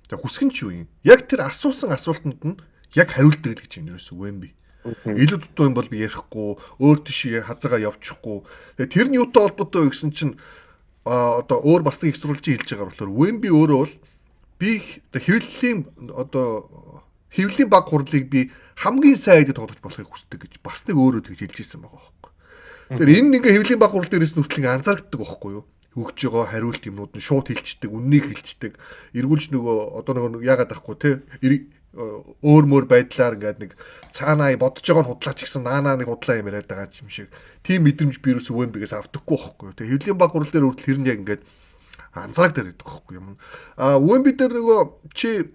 За хүсгэн ч юу юм? Яг тэр асуусан асуултанд нь яг хариулдаг л гэж юм ерөөсөө Wemby. Илүү дутуу юм бол би ярихгүй, өөр тийшээ хазаагаа явчихгүй. Тэгээ тэр нь юутай холбоотой вэ гэсэн чинь одоо өөр бас нэг экстрүүлжийн хэлж байгаа болохоор Wemby өөрөө бол би хэвлэлийн баг хурлыг би хамгийн сайн гэдээ тоглож болохыг хүсдэг гэж бас нэг өөрөө тэгж хэлж ирсэн байгаа байхгүй. Тэгэхээр энэ ингээ хэвлэлийн баг хурл дээрээс нүртлэн анзаардаг байхгүй юу? өгж байгаа хариулт юмнууд нь шууд хилчдэг, үннийг хилчдэг. Эргүүлж нөгөө одоо нөгөө яагаад байхгүй те өөр мөр байдлаар ингээд нэг цаанаа бодож байгаа нь худлаач гэсэн наанаа нэг худлаа юм яриад байгаа юм шиг. Тийм мэдрэмж би ерөөс өвөмбигээс авдаггүй байхгүй. Тэгээ хэвлийн баг гурал дээр хүртэл хэрэн яг ингээд анзаардаг байдаг байхгүй юм. Өвөмби дээр нөгөө чи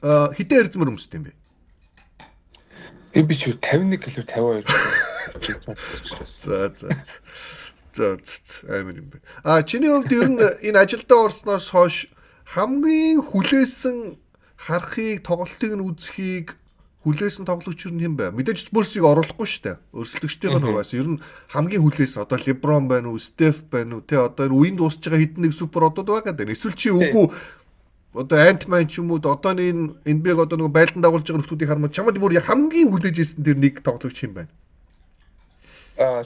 хитэ эрзмэр өмсдөг юм бэ? Би ч 51 кг 52 кг. За амар юм бэ. Чиний хувьд ер нь энэ ажилдаа орсноос хойш хамгийн хүлээсэн харахыг, тоглолтыг нь үзхийг хүлээсэн тоглогч юу юм бэ? Мэдээж Спурсыг оруулахгүй шүү дээ. Өрсөлдөгчдийн хувьас ер нь хамгийн хүлээсэн одоо Леброн байна уу, Стеф байна уу, те одоо энэ үеийн дуусж байгаа хэдэн нэг супер одод байгаа даа. Эсвэл чи үгүй одоо Ant-Man ч юм уу одооны энэ NBA-г одоо нэг байлдан дагуулж байгаа нөхдүүдийг хармад чамд бүр хамгийн хүлээж ирсэн тэр нэг тоглогч юм байна.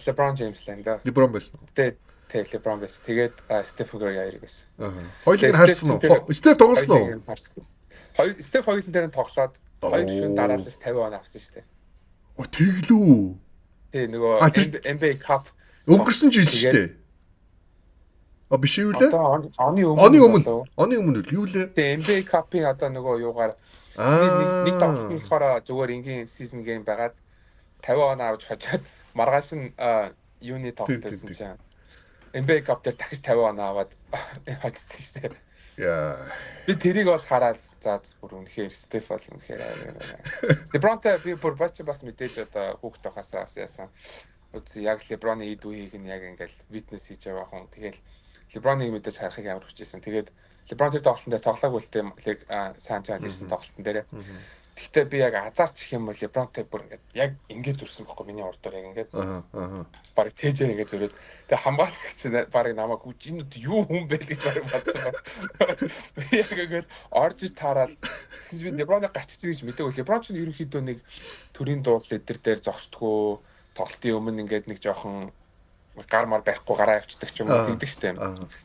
LeBron James л энэ да. LeBron байсан. Тэг LeBron байсан. Тэгээд Stephen Curry хоёрыг байсан. Хоёулыг харсан уу? Steph тоглосон уу? Steph хоёулын дээр нь тоглоод 2 шүн дараалал 50 он авсан шүү дээ. Тэглүү. Тэг нөгөө NBA Cup өнгөрсөн жил шүү дээ. Биш юу лээ? Оны өмнө юу лээ? Тэг NBA Cup-ийн одоо нөгөө юугаар нэг тоглолт нь болохоор зүгээр ингийн season game байгаад 50 он авч хожоод маргааш нь юуны тоглолт байсан чинь NBA Cup дээр дахиж 50 он аваад хожсон шүү дээ. Яа. Би тэрийг бол хараад бүр үнэхээр Стеф бол үнэхээр LeBron-тай би бүр бас мэдээж одоо хүүхд тохасаа яасан. Үгүй яг LeBron-ы ид үеийг нь яг ингээл witness хийж байгаа хүн. Тэгэл LeBron-ыг мэдээж харахыг амар хүсчихсэн. Тэгээд LeBron тэр тоглолтын дээр тоглоагүй л дээ сайн чад ирсэн тоглолтын дээр. Гэхдээ би яг азарч их юм бол LeBron-тай бүр ингээд яг ингэж үрсэн байхгүй миний урдаар яг ингээд. Бараг тэжээр ингээд зөрөөд тэгээ хамгаалагч бараг намайг үгүй энэ юу хүн бэ гэж бараг бодсон. Яг ингээд орж таараад би LeBron-ыг гаччихсан гэж мэдээгүй. LeBron ч ерөнхийдөө нэг төрийн дуул лидер дээр зогсдгоо тоглолтын өмнө ингээд нэг жоохон гар мар байхгүй гараа явцдаг ч юм уу гэдэг штеп.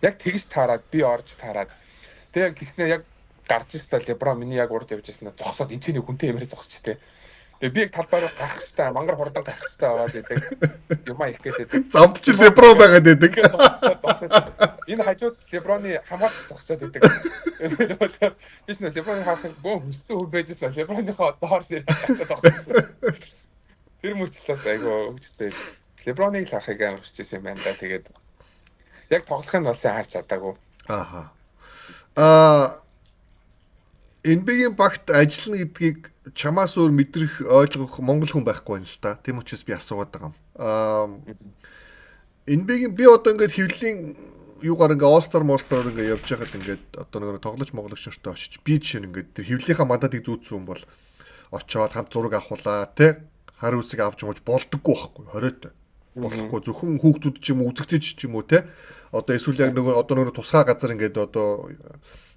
Яг тэгж таараад би орж таараад тэг яг тэгснээр яг гарч ирсэн LeBron миний яг урд явж ирсэн зогсоод энэ чинь хүнтэй юмрээ зогсчихтэй. Тэгээ би яг талбай руу гарах хэвээр мангар хурдан гарах хэвээр аваад идэг. Юмаа их гэдэг. Замд чи LeBron байгаад идэг. Энэ хажууд LeBron-ы хамгаалт зогсоод идэг. Биш нэ LeBron-ы харахад бөө хүссэн хүн байжсэн LeBron-ийнхоо доор дээр зогссон. Тэр мөчлөөс айгу хөвчтэй. LeBron-ыг харахыг амар хүсчихсэн юм байна да. Тэгээд яг тоглохын нь болсон харж чадаагүй. NBA-ийн багт ажиллана гэдгийг чамаас өөр мэдрэх ойлгох монгол хүн байхгүй байна л та. Тийм учраас би асуугаад байгаа юм. NBA-ийн би одоо ингээд хөвлийн юугаар ингээд All-Star Monster ингээд явж байхад ингээд одоо нэг тоглож моглогч нартай очиж би жишээ нь ингээд тэр хөвлийнхаа мандатыг зүүцсэн хүн бол очоод хамт зураг авахулаа те хар үсэг авч мууж болдоггүй байхгүй хориотой. Болохгүй зөвхөн хүүхдүүд ч юм уу үзэгдэж ч юм уу те одоо эсвэл яг нөгөө одоо нөгөө тусгай газар ингээд одоо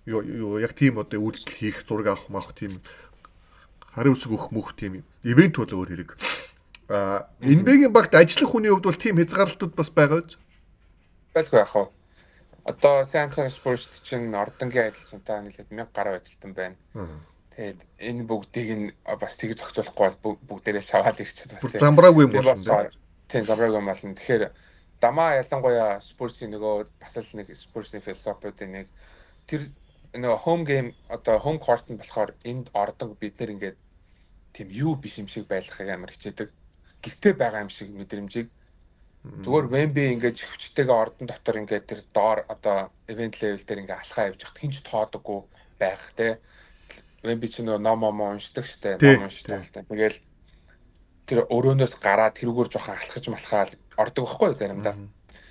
яг тийм одоо үйлдэл хийх зураг авах маах тийм харын үсэг өгөх мөх тийм ивент бол өөр хэрэг. NBA-ийн багт ажиллах хүний хувьд бол тийм хязгаарлалтууд бас байгаа үү? Байхгүй яах вэ? Одоо San Antonio Spurs чинь ордонгийн ажилчнтай нийлээд 1000 гаруй ажилтан байна. Тэгээд энэ бүгдийг нь бас тэгж зохицуулахгүй бол бүгдээрээ шаваад ирчихэд бас замбраагүй юм болно. Тийм замбраагүй юм болно. Тэгэхээр дамаа ялангуяа Spurs-ийн нөгөө бас л нэг Spurs-ийн философиудын нэг тэр нөгөө home game одоо home court нь болохоор энд ордог бид нэр ингээд тийм юу биш юм шиг байлгахыг амар хичээдэг. Гэртээ байгаа юм шиг мэдрэмжийг зүгээр Wemby ингээд хөвчтэйгээ ордон дотор ингээд тэр доор одоо event level дээр ингээд алхаа явж хат хинч тоодоггүй байх те. Wemby ч нөгөө ном уншдаг штэ ном уншдаг л та. Тэгэл тэр өрөөнөөс гараад тэрүүгээр жоохон алхаж малхаал ордог байхгүй заримдаа.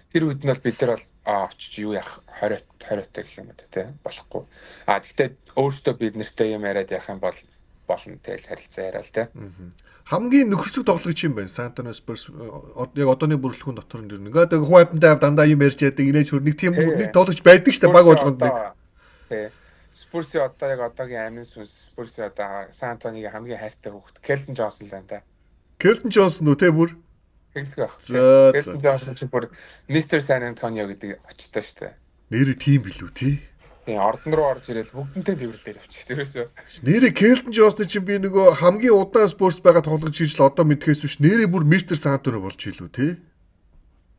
Тэр үед нь бол бид нар бол очиж юу яах 20-тай гэх юм уу те болохгүй. Гэхдээ өөртөө бид нартай юм яриад яах юм бол болно тэгэл харилцаа яриа л те. Хамгийн нөхөрсөг тоглогч юм байна. San Antonio Spurs яг одооны бүрэлдэхүүн дотор нь ингээд хувайпантай дандаа юм ярьж яадаг инээж хөр нэг тийм нэг тоглогч байдаг шүү дээ баг болгонд нэг. Тэ. Spurs-ийн одоо яг одоогийн амин сүнс Spurs-ийн одоо San Antonio-гийн хамгийн хайртай хүүхэд Keldon Johnson л байна да. Keldon Johnson үү те бүр хэлсгүй байх. Keldon Johnson ч бүр Mr. San Antonio гэдэг очтой шүү дээ. Нэрээ тийм билүү тий. Тийм ордон руу орж ирэл бүгдэнтэй дэвэрлээд авчих тэрөөсөө. Нэрээ Keldon Johnson чинь би нөгөө хамгийн удаан спорт байгаа тоглогч гэж л одоо мэдхээс биш нэрээ бүр Mr. San Antonio болж илүү тий.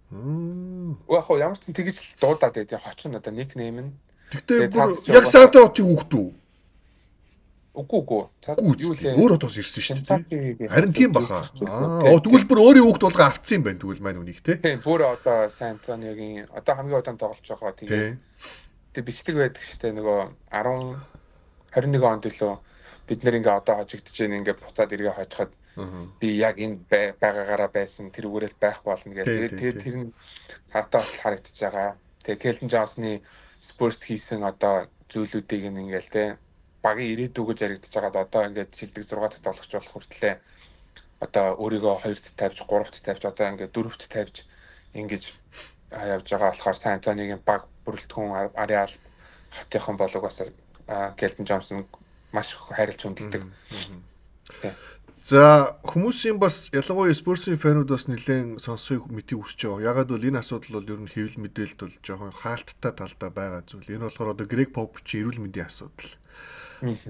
Яг хоо ямар ч тэгэж л дуудаад байд. Хочин одоо никнейм нь. Тэгтээ бүр яг Санта Отиг хүүхд үү? Үгүй. Юу лээ? Өөр хотоос ирсэн шүү дээ. Харин тийм баха. Тэгвэл бүр өөрийн хүүхд булгаа автсан юм байна тэгвэл маань үнийг те. Тийм бүр одоо Сантонигийн одоо хамгийн удаан тоглож байгаа тэгээд тэг бичлэг байдаг штэ нөгөө 21 онд лөө бид нэр ингээ одоо хожигдож байна ингээ буцаад эргээ хожиход би яг энэ байгаагаараа байсан тэрүүгээрэл байх болно гэдэг. Тэгээд тэр нь хатаа харагдаж байгаа. Тэгээд Келтон Джонсны спорт хийсэн одоо зүйлүүдийг ингээл те багийн ирээдүй гэж яригдж байгаад одоо ингээд шилдэг 6 дахь тоглогч болох хүртлээр одоо өөрийгөө 2-т тавьж 3-т тавьж одоо ингээд 4-т тавьж ингэж явж байгаа болохоор Сантонигийн баг бүрэлдэхүүн ариал хотынхон болог бас Келтон Джонсон маш хайрлж хүндэлдэг. За хүмүүсийн бас ялангуяа спортсын фанууд бас нэлээд сонсохыг мэдхийг хүсэж байгаа. Ягаад бол энэ асуудал бол ер нь хэвлэл мэдээлэлд бол жоохон хаалттай талдаа байгаа зүйл. Энэ болохоор одоо Грег Попович эрүүл мэндийн асуудал.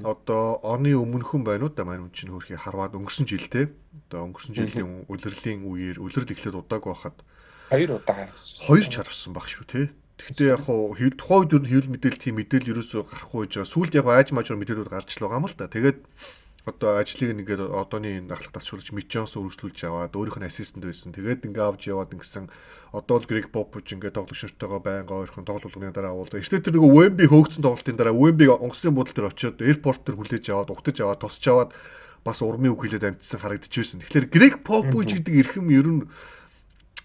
Одоо оны өмнөхөн байна уу да маань чинь хөрхий харваад өнгөрсөн жил те. Одоо өнгөрсөн жилийн улирлын үеэр улирал эхлээд удааг байхад 2 удаа харвсан баг шүү те. Гэхдээ яг хуу тухайн үед ер нь хэвлэл мэдээлэл тийм мэдээлэл ерөөсөө гарахгүй байж байгаа. Сүүлд яг ааж маажаар мэдээлэлүүд гарч л байгаа юм л та. Тэгээд одоо ажлыг нэгээд одооний ахлах тасчулж Мичонс өргөжлүүлж аваад өөрийнх нь ассистент байсан. Тэгээд ингээ авч яваад ингэсэн одоо л Грег Попович ингээ тоглогч нартайгаа байнга ойрхон тоглолтын дараа уулзаа. Эртээ тэр нөгөө Wemby хөөгцөн тоглолтын дараа Wemby онгоцны буудлын дээр очиод airport дээр хүлээж аваад угтаж аваад тосч аваад бас урмын үг хэлээд амтсан харагдчихвэсэн. Тэгэхээр Грег Попович гэдэг эрхэм ер нь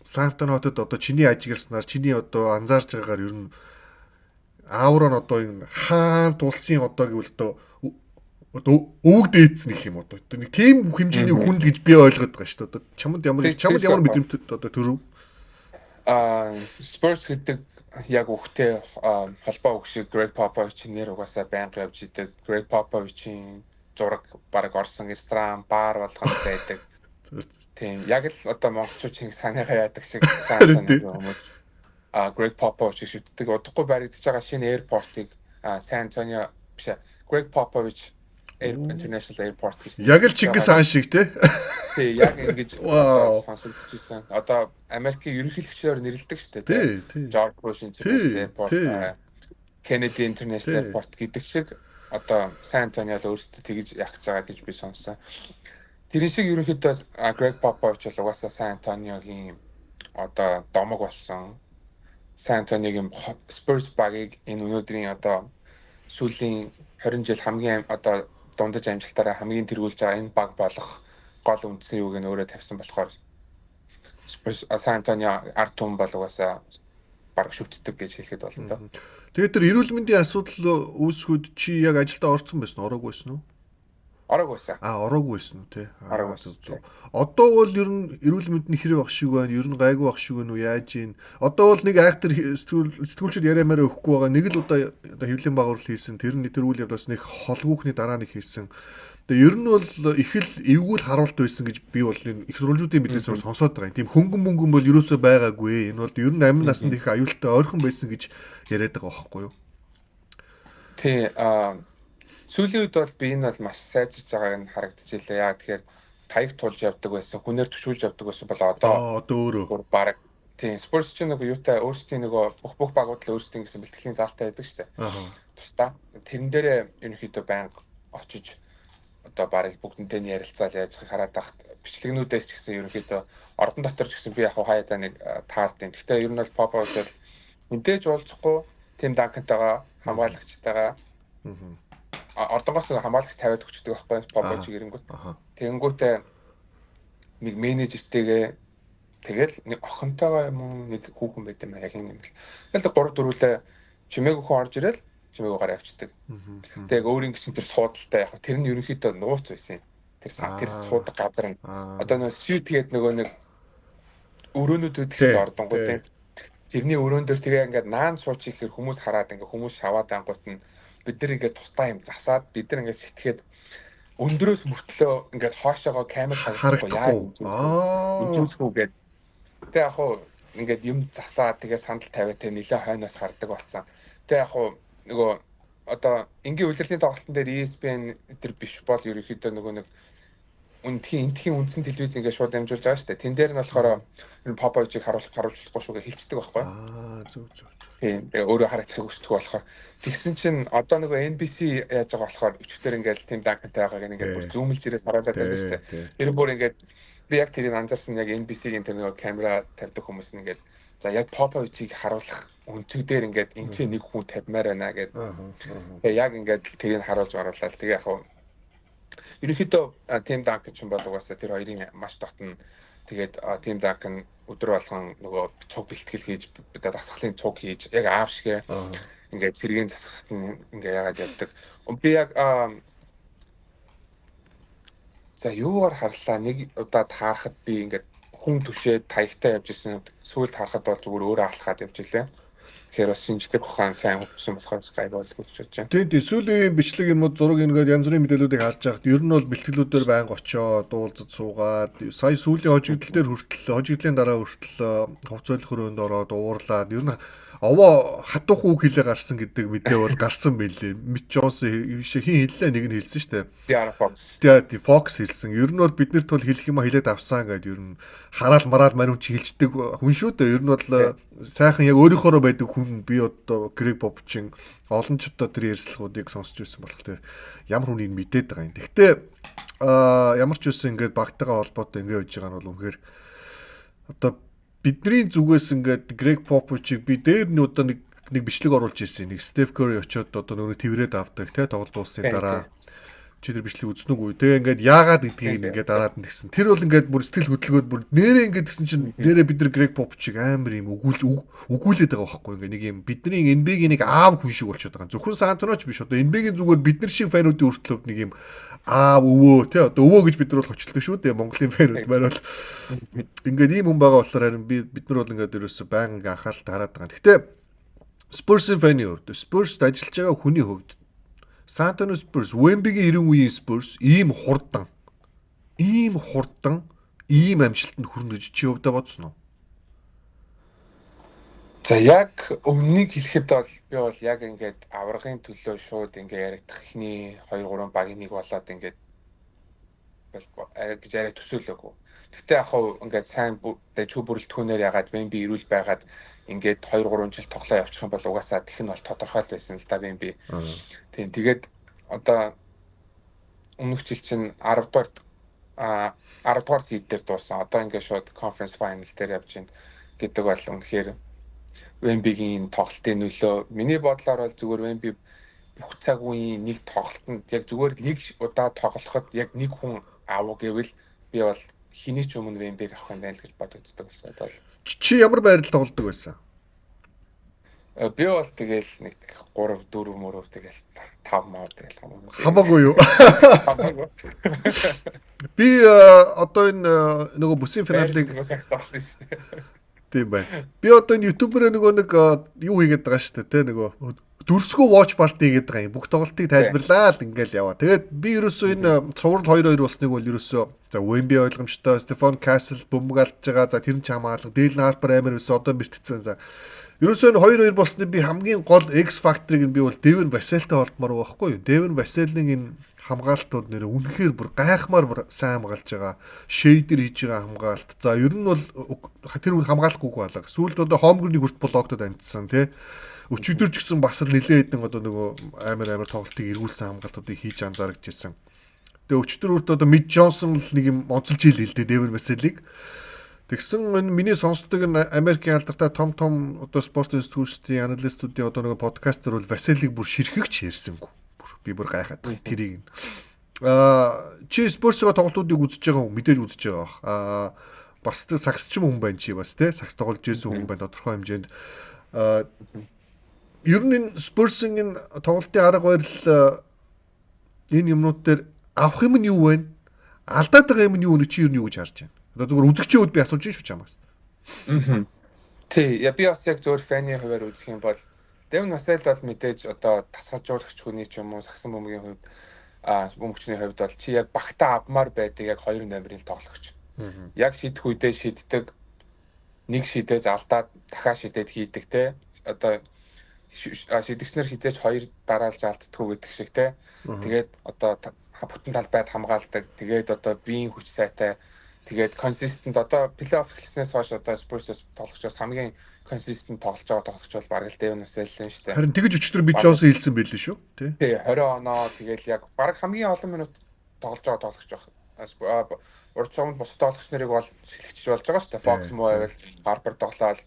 Сантонотод одоо чиний ажигласнаар чиний одоо анзаарж байгаагаар ер нь аавар нь одоо энэ хаан тулсын одоо гэвэл одоо өвөг дээдсэн гэх юм одоо нэг тийм хэмжээний хүн л гэж би ойлгоод байгаа шүү дээ. Одоо чамд ямар мэдрэмт одоо төрөв? Spurs гэдэг яг үхтэй холбоо өгшиг Грег Попович нэр угаасаа байнга явж идэг. Грег Поповичийн зураг баг орсон ресторан, бар болгоно байдаг. Тийм яг л одоо монголчууд чинь санаагаа яадаг шиг хүмүүс Грег Попович шүтдэг. Удахгүй баригдаж байгаа шинэ аэропортыг Сан Антонио биш Грег Попович International Airport гэж. Яг л Чингис хаан шиг тий. Тий яг ингэж сонсогдож ирсэн. Одоо Америкийн ерөнхийлөгчөөр нэрлэдэг шүү дээ тий. George Bush International Airport, Kennedy International Airport гэдэг шиг одоо Сан Антонио л өөрсдөө тэгж ягч байгаа гэж би сонссон. Тэрэн шиг ерөнхийдөө Грег Попович бол угаасаа Сан Антониогийн одоо домог болсон. Сан Антониогийн Spurs багийг энэ өнөөдрийн одоо сүүлийн 20 жил хамгийн одоо дундаж амжилтаараа хамгийн тэргүүлж байгаа энэ баг болох гол үндсэн юуг нь өөрөө тавьсан болохоор Сан Антонио ард түмэн бол угаасаа баг шүтдэг гэж хэлэхэд болно доо. Тэгээд тэр эрүүл мэндийн асуудал үүсгүүд чи яг ажилдаа орсон байсан уу? Ороогүй байсан уу? Ороогүй байсан. Ороогүй байсан уу те? Ороогүй. Одоо бол ер нь эрүүл мэнд нь хэрэг баг шиг байна. Ер нь гайгүй баг шиг байна уу? Яаж ийн? Одоо бол нэг актер сэтгүүлчд яриамаараа өгөхгүй байгаа. Нэг л удаа хэвлэлийн байгуурал хийсэн. Тэр нь тэр үйл явдлаас нэг холгүйхний дараа нэг хийсэн. Тэгээ ер нь бол их л эвгүүл харуулт байсан гэж би бол энэ их сурвалжуудын мэдээс сонсоод байгаа юм. Тийм хөнгөн мөнгөн бол ерөөсөө байгаагүй. Энэ бол ер нь амин насанд их аюултай ойрхон байсан гэж яриад байгаа байхгүй юу? Тий сүүлийн үед бол би энэ бол маш сайжирч байгааг нь харагдаж илээ. Яа тэгэхээр таяг тулж явдаг байсан, хүнээр төшүүлж явдаг байсан бол одоо өөрөө баг тийм Spurs ч нэг юутай өөрсдийн нөгөө бүх багууд л өөрсдийн гэсэн бэлтгэлийн заалтай байдаг шүү дээ. Тусдаа тэрэн дээрээ ерөнхийдөө байнга очиж одоо барыг бүгднтэй нь ярилцаал яаж хараад тахт бичлэгнүүдээс ч гэсэн ерөнхийдөө ордон дотор ч гэсэн би яг хаяада нэг таардیں۔ Гэхдээ ер нь бол Попович бол мэдээж уулзахгүй Тим Данкантайгаа хамгаалагчтайгаа ордонгоос нэг хамгаалагч тавиад өгчдөг байхгүй Попович ирэнгүүт. Тэгэнгүүтээ нэг менежертэйгээ тэгэл нэг охинтойгоо юм нэг хүүхэн байт юм яг юм л. Тэгэл 3-4 чимээг хүн орж ирэл чимээг гараа авчдаг. Тэг өөрийн гिचэн тэр суудалтай яг тэр нь ерөнхийдөө нууц байсан. Тэр суудаг газар нь одоо нэг сьют гээд нөгөө нэг өрөөнүүд үүдэх ордонгууд тийм. Тэрний өрөөн дээр тэгээ ингээд наан сууч ихээр хүмүүс хараад ингээд хүмүүс шаваад ангууд нь бид нар ингээд тусдаа юм засаад бид нар ингээд сэтгэхэд өндөрөөс мөртлөө ингээд хоошоогоо камер харагдахгүй ингээд тэг яг хуу ингээд юм засаад тэгээ сандал тавиад тэг нэлээ хойноос хардаг болсон. Тэг яг хуу нөгөө одоо энгийн улирлын тоглолтын дээр ESPN тэр биш бол ерөнхийдөө нөгөө нэг энтхийн үндсэн телевиз ингээд шууд дамжуулж байгаа шүү дээ. Тэн дээр нь болохоор энэ Popovich-ийг харуулж болохгүй шүү гэж хэлцдэг байхгүй. Зөв. Тийм. Өөрөө харагдахыг хүсдэг болохоор тэгсэн чинь одоо нөгөө NBC яаж байгаа болохоор өчигдөр ингээд Tim Duncan-тай байгааг ингээд бүр зүүмэлж ирээс харуулдаг байсан шүү дээ. Тэр бүр ингээд би яг тэрийг анзаарсан яг NBC-ийн тэр нөгөө камера тавьдаг хүмүүс нь ингээд за яг Popovich-ийг харуулах өнцөг дээр ингээд энэ нэг хүн тавьмаар байна гэдэг. Тэгээ яг ингээд тэрийг харуулж оруулаад тэгээ яг ерөнхийдөө Tim Duncan ч юм бол угаасаа тэр хоёрын маш дотн тэгээд Tim Duncan өдөр болгон нөгөө цуг бэлтгэл хийж дасгалын цуг хийж яг аав шигээ ингээд цэргийн засахт ингээд яагаад явдаг. Би яг за юугаар харлаа нэг удаа таарахад би ингээд хүн түшээд таягтай явж исэн сүүлд харахад бол зүгээр өөрөө алхаад явж илээ. Тэгэхээр бас шинжлэх ухаан сайн хөгжсөн болохоор гайвал гэж бодож байна. Тийм сүүлийн бичлэг юм уу зураг ингээд янз бүрийн мэдээллүүдийг харж байхад ер нь бол бэлтгэлүүдээр байнга очиод дуулзад суугаад сая сүүлийн хожигдол дээр хүртэл хожигдлын дараа хүртэл хувцойлох хөрөөнд ороод уурлаад ер нь овоо хатуух үг хэлээ гарсан гэдэг мэдээ бол гарсан байлээ. Мит Джонс хин хэллээ нэг нь хэлсэн шүү дээ. Тийм Fox хэлсэн. Ер нь бол биднэрт бол хэлэх юм хэлээд авсан гэдэг ер нь хараал мараал мариун чи хэлждэг хүн шүү дээ. Ер нь бол сайхан яг өөрийнхоороо байдаг хүн би одоо Greg Popovich олон ч одоо тэр ярьцлагуудыг сонсч ирсэн болох тэр ямар хүнийг мэдээд байгаа юм. Гэхдээ ямар ч үсэн ингээд багтайгаа холбоотой ингээд хийж байгаа нь бол үнэхээр одоо бидний зүгээс ингээд Greg Popovich-ийг би дээр нь одоо нэг бичлэг оруулж ирсэн. Нэг Steph Curry очиод одоо нөгөө тэрвэрэд авдаг те тоглолт дуусны дараа чи тэр бичлэг үзсэн үгүй. Тэгээ ингээд яагаад гэдгийг ингээд дараад нь тэгсэн. Тэр бол ингээд бүр сэтгэл хөдлөгөөд бүр нэрээ ингээд тэгсэн чинь нэрээ бид нар Greg Popovich-ийг амар юм өгүүлээд байгаа байхгүй ингээд нэг юм бидний NBA-гийн нэг аав хүн шиг болчиход байгаа. Зөвхөн San Antonio-ч биш одоо NBA-гийн зүгээр бид нар шиг фануудын өртлөөд нэг юм аав өвөө те одоо өвөө гэж бид нар бол хочлоо шүү дээ. Монголын фанууд маань бол ингээд ийм хүн байгаа болохоор харин бид нар бол ингээд ерөөсө байнга ингээд анхаарал тараад байгаа. Гэхдээ Spurs-ийн фаны хувьд Spurs-д ажиллаж байгаа хүний хувьд San Antonio Spurs, Wemby-гийн 90 үеийн Spurs ийм хурдан, ийм амжилтанд хүрнэ гэж чи өвдө бодсон уу? За яг өмнөнийг хэлэхэд бол би бол яг ингээд аврагын төлөө шууд ингээд яригдах ихний 2 3 багийн нэг болоод ингээд гэж яриад төсөөлөөгүй. Гэхдээ яг хав ингээд сайн чүү бүрэлдэхүүнээр ягаад Wemby ирүүл байгаад ингээд 2 3 жил тоглоо явчих юм бол угаасаа тэх нь бол тодорхой л байсан л да Wemby. Тийм тэгээд одоо өмнөх жил чинь 10 дугаар сид дээр дууссан. Одоо ингээд шууд conference finals дээр явж байна гэдэг бол үнэхээр Wemby-гийн тоглолтын нөлөө миний бодлоор бол зүгээр Wemby бүх цаг үеийн нэг тоглолтод яг зүгээр нэг удаа тоглоход яг нэг хүн аав гэвэл би бол хэний ч өмнө Wemby-г авах юм байна л гэж бодогддог байсан. Одоо чи ямар байрал тоглодог байсан? Би бол тэгэл нэг 3 4 мөрөв тэгэл 5 маа тэгэл хамаагүй юу? Би одоо энэ нөгөө бүсийн финалыг тийм байна. Би одоо энэ YouTube-ээр нөгөө нэг юу хийгээд байгаа шүү дээ те нөгөө дүрсгөө watch party хийгээд байгаа юм. Бүх тоглолтыг тайлбарлаа л ингээл яваа. Тэгээд би ерөөсөө энэ цуврал 2-2 болсныг бол ерөөсөө за Wemby ойлгомжтой, Stephen Castle бөмбөг алдж байгаа. За тэр нь ч хамгаалга. Dylan Harper амар өсө одоо бэртцсэн. За ерөөсөө 2-2 болсныг би хамгийн гол X factor-ыг нь би бол Devin Vassell-тай холбомоор байхгүй юу? Devin Vassell-ийн энэ хамгаалтууд нэр үнэхээр бүр гайхмаар бүр сайн хамгаалж байгаа. Shader хийж байгаа хамгаалт. За ер нь бол тэр хүн хамгаалахгүй байлаа. Сүүлд одоо Home-ны хүрт блоктод амжсан тий. Өчигдөр ч гэсэн бас л нэлээд хэдэн одоо нөгөө амар тоглолтыг эргүүлсэн хамгаалтуудыг хийж анзаарч ирсэн. Тэгээ өчигдөр үрд одоо Mid Johnson л нэг юм онцолж ийл дээ Devin Vassell-ыг. Тэгсэн энэ миний сонсдог нь Америкийн алдартай том одоо спорт институтийн аналистуудын одоо нэг подкастер бол Vassell-ыг бүр ширхэгч ярьсангүй. Би бүр гайхаад тэрийг. Чи спортсоо тоглолтуудыг үзэж байгаа хүн мэдээж үзэж байгаа. Бас саксч хүн байна чи бас те сакс тоглож ирсэн хүн байна тодорхой хэмжээнд. Ер нь Spurs-ийн тоглолтын арга барил энэ юмнууд дээр авах юм нь юу вэ? Алдаад байгаа юм нь юу вэ? Чи ер нь юу гэж харж байна? Одоо зүгээр үзэгчийн үед би асууж шүү чамаас. Тий, би бас яг зөвөр фаны хуваар үзэх юм бол Devin Vassell бол мэдээж одоо тасгалжуулагч хүний ч юм уу сагсан бөмбөгийн хувьд бөмбөгчний хувьд бол чи яг багтаа авмаар байдаг яг 2 номерын тоглогч. Яг шийдэх үедээ шийддэг. Нэг шийдэж алдаад дахиад шийдээд хийдэг те. Одоо шийдэгчнэр хизээж 2 дараалж алддаггүй гэдэг шиг те. Тэгээд одоо бүтэн талбайд хамгаалдаг. Тэгээд одоо биеийн хүч сайтай. Тэгээд consistent одоо плей-офф эхэлснээс хойш одоо Spurs-с тоглогчоос хамгийн consistent тоглож байгаа тоглогч бол бараг л Devin Vassell л шүү дээ. Харин тэгэж өчтөр би Johnson хэлсэн байлээ шүү. Тий. 20 оноо тэгээд яг бараг хамгийн олон минут тоглож байгаа тоглогч баг. Урд цомд бус тоглогч нарыг бол шилэгчж болж байгаа шүү дээ. Fox муу байвал Harper тоглоод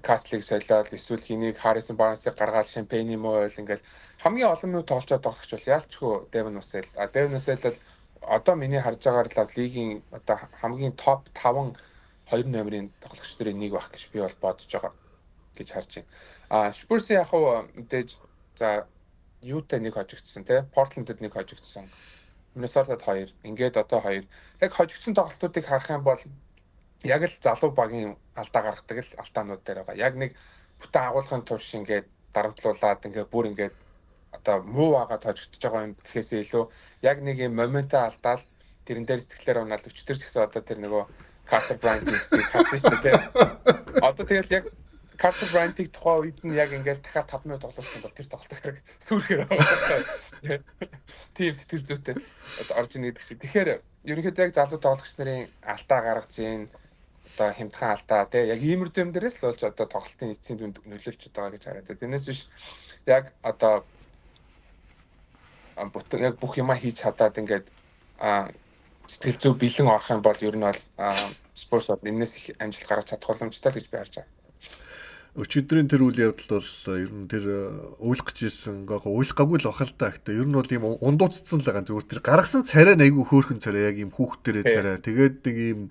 Castle-ыг солиод эсвэл хэнийг Harrison Barnes-ыг гаргаад Champagne муу байвал ингээл хамгийн олон минут тоглож байгаа тоглогч бол яалчгүй Devin Vassell. Devin Vassell бол одоо миний харж байгаагаар л лигийн одоо хамгийн топ 5 2 номерын тоглогч нарын нэг байх гэж би бол бодож байгаа гэж харж байна. Spurs яг хуу мэдээж за Utah нэг хожигдсон тий. Portland-д нэг хожигдсон. Minnesota-д 2. Ингээд одоо 2. Яг хожигдсон тоглолтуудыг харах юм бол яг л залуу багийн алдаа гаргадаг л алдаанууд дээр байгаа. Яг нэг бүтэн агуулгын турш ингээд дарамтлуулаад ингээд бүр ингээд одоо муу агаад хожигдож байгаа юм гэхээсээ илүү яг нэг юм моментаа алдаал тэрэн дээр сэтгэлээр унаал өчтөр ч гэсэн одоо тэр нөгөө Carter Bryant-ийг хасчихсан тийм. Одоо тэгэл яг Carter Bryant-ийг тухайн үед нь яг ингээд дахиад 5 минут тоглуулсан бол тэр тоглолт хэрэг сүрхээр байгаа. Тийм сэтгэл зүйтэй орж ийн гэдэг шиг. Тэгэхээр ерөнхийдөө яг залуу тоглогч нарын алдаа гаргаж ийн одоо хямдхан алдаа тий яг иймэрдүү юм дээрээс л болж одоо тоглолтын эцсийн дүнд нөлөөлж байгаа гэж хараад. Тэрнээс биш яг одоо яг бүх юма хийж чадаад ингээд сэтгэл зүй бэлэн орох юм бол ер нь бол Spurs бол энэс их амжилт гаргаж чадах боломжтой л гэж би харж байгаа. Өчигдрийн тэр үйл явдал бол ер нь тэр уйлах гэжсэн уйлах гаггүй л бахал та гэхдээ ер нь бол ийм ундууцсан л байгаа зүгээр тэр гаргасан царай айгүй хөөрхөн царай яг ийм хүүхдэрээ царай тэгээд нэг ийм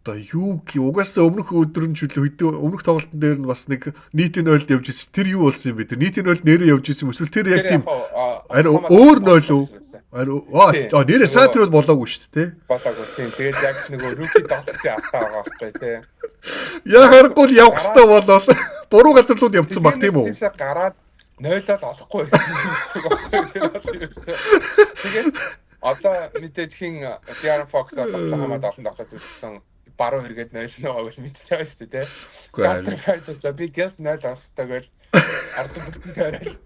одоо юу угаасаа өмнөх өдрөн чөлөө хэдэн өмнөх тоглолтын дээр нь бас нэг нийтийн 0-д явж ирсэн тэр юу болсон юм бэ тэр нийтийн 0-д нэрээ явж ирсэн эсвэл тэр яг тийм ари өөр 0 үү ари нэрээ саатрууд болоогүй шүү дээ болоогүй тийм тэгээд яг нэг рүүки тоглолтын автаа байгаа байхгүй тий яа харахгүй л явах хэрэгтэй болоо буруу газар руу явцсан баг тийм үү гараад 0-д олохгүй тэгээд одоо мэдээж хин De'Aaron Fox хамаад олон тоглолт үзсэн баруун хэрэгэд 0 байгаа гэж мэдчихэж байгаа шүү дээ. Carter Bryant би гэл 0 авах хэрэгтэй гэж ард бүтэн тавиал.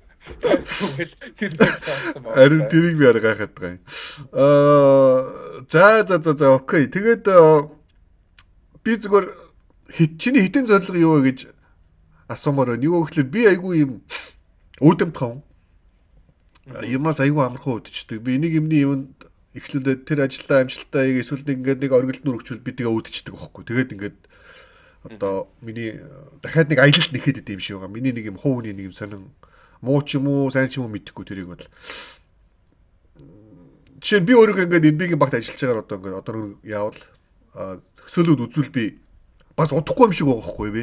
Харин тэрийг би арай гайхаад байгаа юм. За окей. Тэгээд би зүгээр чиний хитэн зорилго юу вэ гэж асуумаар байна. Юу гэхэлэр би айгүй юм үүдэмт хав. Юмнаас айгүй амархан үүдчдэг. Би нэг юмний юмд эхлүүлээд тэр ажиллаа амжилтаа эсвэл нэг ингээд нэг оргилд нүр өгчүүл би тэгээ үүдчдэг байхгүй. Тэгээд ингээд одоо миний дахиад нэг аялалд нэхэд идэв юм шиг байгаа. Миний нэг юм хувийн нэг юм сонин муу ч юм уу, сайн ч юм уу мэдэхгүй тэрийг бол. Жишээ нь би өөрөө ингээд NBA-ийн багт ажиллаж байгаагаар одоо ингээд одоо яавал төсөөлөд үзүүл би бас удахгүй юм шиг байгаа байхгүй би.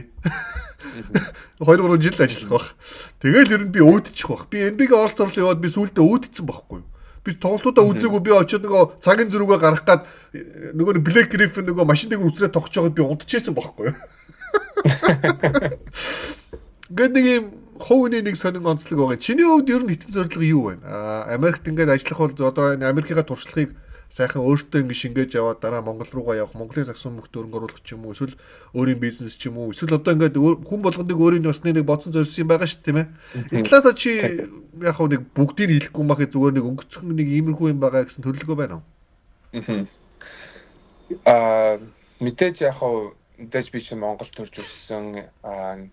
2-3 жил ажиллах байх. Тэгээл ер нь би үүдчих байх. Би NBA-ийн All-Star-ыг яваад би сүүлдээ үүдцсэн байхгүй. Би тоглолтуудаа үзээгүй би очиод нөгөө цагийн зүрүүгээ гарах гад нөгөө Black Griffin нөгөө машин дээр үсрээ тогтож байгаад би унтчихсан байхгүй. Гэт нэг юм хувийн нэг сонин онцлог байгаа. Чиний хувьд ер нь хитэн зорилго юу вэ? Америкт ингээд ажиллах бол одоо энэ Америкийн туршлагыг сайхан өөртөө ингэ шингээж аваад дараа Монгол руугаа явах, Монголын загсан мөхт өрөнгө оруулах ч юм уу, эсвэл өөрийн бизнес ч юм уу, эсвэл одоо ингээд хүн болгондыг өөрийн бас нэг бодсон зорьсон юм байгаа шүү дээ, тийм ээ. Энэ талаас чи яг хөө нэг бүгдийг хэлэхгүй махыг зүгээр нэг өнгөцхөн нэг иймэрхүү юм байгаа гэсэн төлөвлөгөө байна уу? Мэдээж яг хөө мэдээж би чинь Монгол төрж өссөн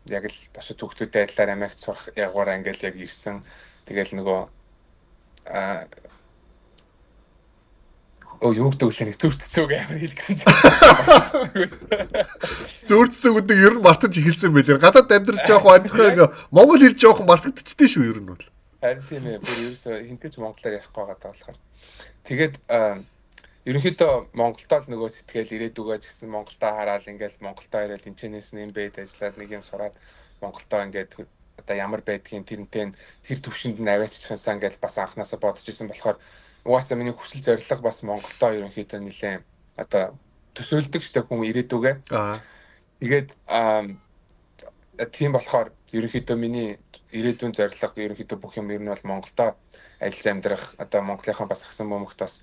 яг л босод хүүхдүүдэд адилаар Америкт сурах ягуур ангил яг ирсэн. Тэгэл нөгөө юу гэдэг вэ? Зүртцөг амар хэлсэн. Зүртцөг гэдэг ер нь мартаж эхэлсэн байлээ. Гадаад амьдрал жоохон амьдрахаар монгол хэл жоохон мартагдчихтэй шүү ер нь бол. Харин тийм ээ. Бүр ерөөсөө хинтэж монголоор ярихгүй байгаа болохоор. Тэгээд ерөнхийдөө Монголдоо л нөгөө сэтгэл ирээдүгөө ч гэсэн Монголдоо хараад ингээл Монголдоо ирэл энэчнээс нэмбэд ажиллаад нэг юм сураад Монголдоо ингээд одоо ямар байдгийг тэрнтэй тэр төвшөнд нь авааччихсан ингээл бас анханасаа бодож исэн болохоор угаасаа миний хүсэл зорилго бас Монголдоо ерөнхийдөө нэлээд одоо төсөөлдөг штэ хүн ирээдүгээ. Тэгээд тийм болохоор ерөнхийдөө миний ирээдүйн зорилго ерөнхийдөө бүх юм ер нь бол Монголдоо ажиллаж амьдрах одоо Монголынхаа бас агсан бөмбөгт бас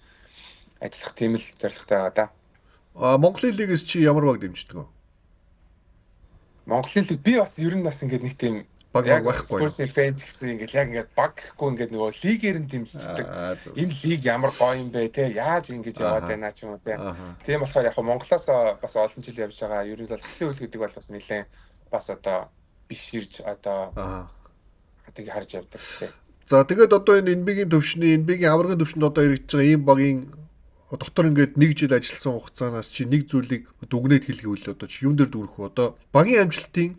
ажиллах тийм л зорилготой байгаа да. Монголын лигээс чи ямар баг дэмждэг вэ? Монголын лиг би бас ер нь бас ингээд нэг тийм баг байхгүй. Spurs-ийн фэн ч гэсэн ингээд яг ингээд баг гэхгүй ингээд нөгөө лигээр нь дэмждэг. Энэ лиг ямар гоё юм бэ те? Яаж ингэж яваад байна ч юм уу те. Тийм болохоор яг Монголоос бас олон жил явж байгаа. Ер нь бол хэсэг үйл гэдэг бол бас нэлээд бас одоо биширж одоо хатыг харж явдаг те. За тэгээд одоо энэ NBA-ийн төвшний NBA-ийн аваргын төвшөнд одоо ирж байгаа ийм багийн дотор ингээд 1 жил ажилласан хугацаанаас чи нэг зүйлийг дүгнээд хэлэх үйл одоо чи юун дээр дүүрэх вэ? Одоо багийн амжилтын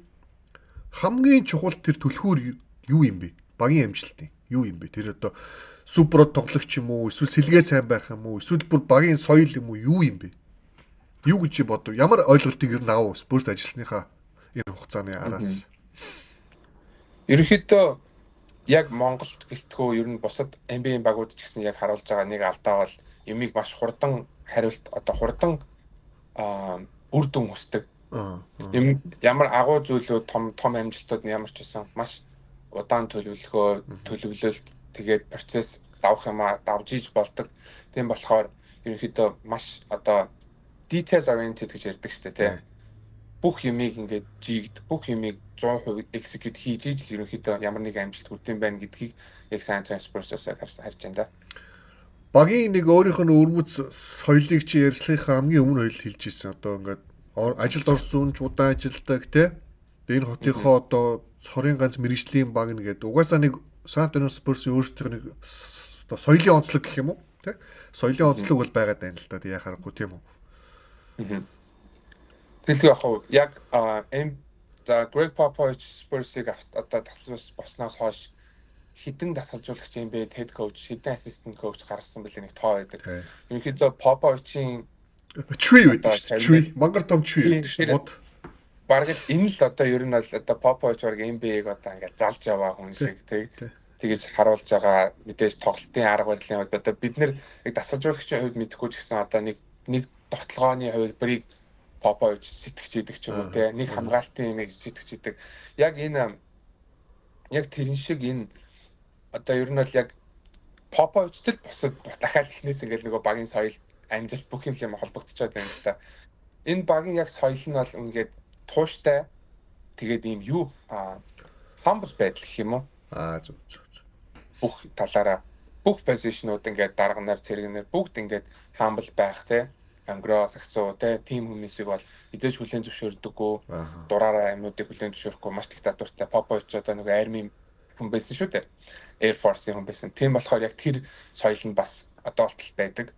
хамгийн чухал тэр түлхүүр юу юм бэ? Багийн амжилтын юу юм бэ? Тэр одоо суперод тоглох юм уу? Эсвэл сэлгээ сайн байх юм уу? Эсвэл бүр багийн соёл юм уу? Юу юм бэ? Юу гэж бодов? Ямар ойлголтыг ер нь авав Спurs ажилласныхаа энэ хугацааны араас? Ерөнхийдөө яг Монголд гэлтгөө ер нь бусад NBA багууд ч гэсэн яг харуулж байгаа нэг алдаа бол юмыг маш хурдан хариулт одоо хурдан үр дүн хүсдэг. Ямар агуу зүйлүүд том амжилтууд нь ямар ч байсан маш удаан төлөвлөлт тэгээд процесс давах юмаа давж иж болдог. Тийм болохоор ерөнхийдөө маш одоо detail oriented гэж ярьдаг шүү дээ тий. Бүх юмыг ингээд жигд бүх юмыг 100% execute хийж иж ерөнхийдөө ямар нэг амжилт хүрдэм байх гэдгийг яг San Antonio Spurs-аас харж байна да. Багийн нэг өөрийнх нь өрмөц соёлыг чи ярьслахаа хамгийн өмнө хоёул хэлж ирсэн. Одоо ингээд ажилд орсон ч удаан ажилдаг тий. Энэ хотынхоо одоо цорын ганц мэрэгжлийн баг нэгээд угаасаа нэг San Antonio Spurs-ийн өөрсдийнх нэг одоо соёлын онцлог гэх юм уу тий. Соёлын онцлог бол байгаад байна л да. Яа харахгүй тийм үү. Тэгэхээр яг за Greg Popovich Spurs-ийг одоо тасалж босноос хойш хідэн дасгалжуулагч юм бэ, head coach, хідэн assistant coach гаргасан билээ нэг тоо байдаг. Ерөнхийдөө Popovich-ийн Tree байдаг шүү дээ. Tree. Мангар том tree байдаг шүү дээ. Бараг энэ л одоо ер нь бол одоо Popovich баг NBA-г одоо ингээд залж яваа хүн шиг тэгэж харуулж байгаа мэдээж тоглолтын арга барилын хувьд одоо бид нэр яг дасгалжуулагчийн хувьд мэдэхгүй ч гэсэн одоо нэг тоглооны хувьд Popovich сэтгэж идэг ч юм уу те нэг хамгаалтын юмыг сэтгэж идэг. Яг энэ яг тэрэн шиг энэ одоо ер нь бол яг Popovich-тэй босод дахиад ихнээс ингээд нөгөө багийн соёл амжилт бүх юм холбогдчиход байна л та. Энэ багийн яг соёл нь бол үнгээд тууштай тэгээд ийм юу humble байдал гэх юм уу? Зөв. Бүх талаараа бүх позишнууд ингээд дарганаар цэрэгнэр бүгд ингээд humble байх те. Ангро сагсуу те тим хүмүүсийг бол эзэж хүлэн зөвшөөрдөггүй дураараа юмнуудыг хүлэн зөвшөөрөхгүй маш диктатуртай Popovich одоо нэг арми хүн байсан шүү дээ. Air Force-ийн хүн байсан. Тийм болохоор яг тэр соёл нь бас одоо болтол байдаг.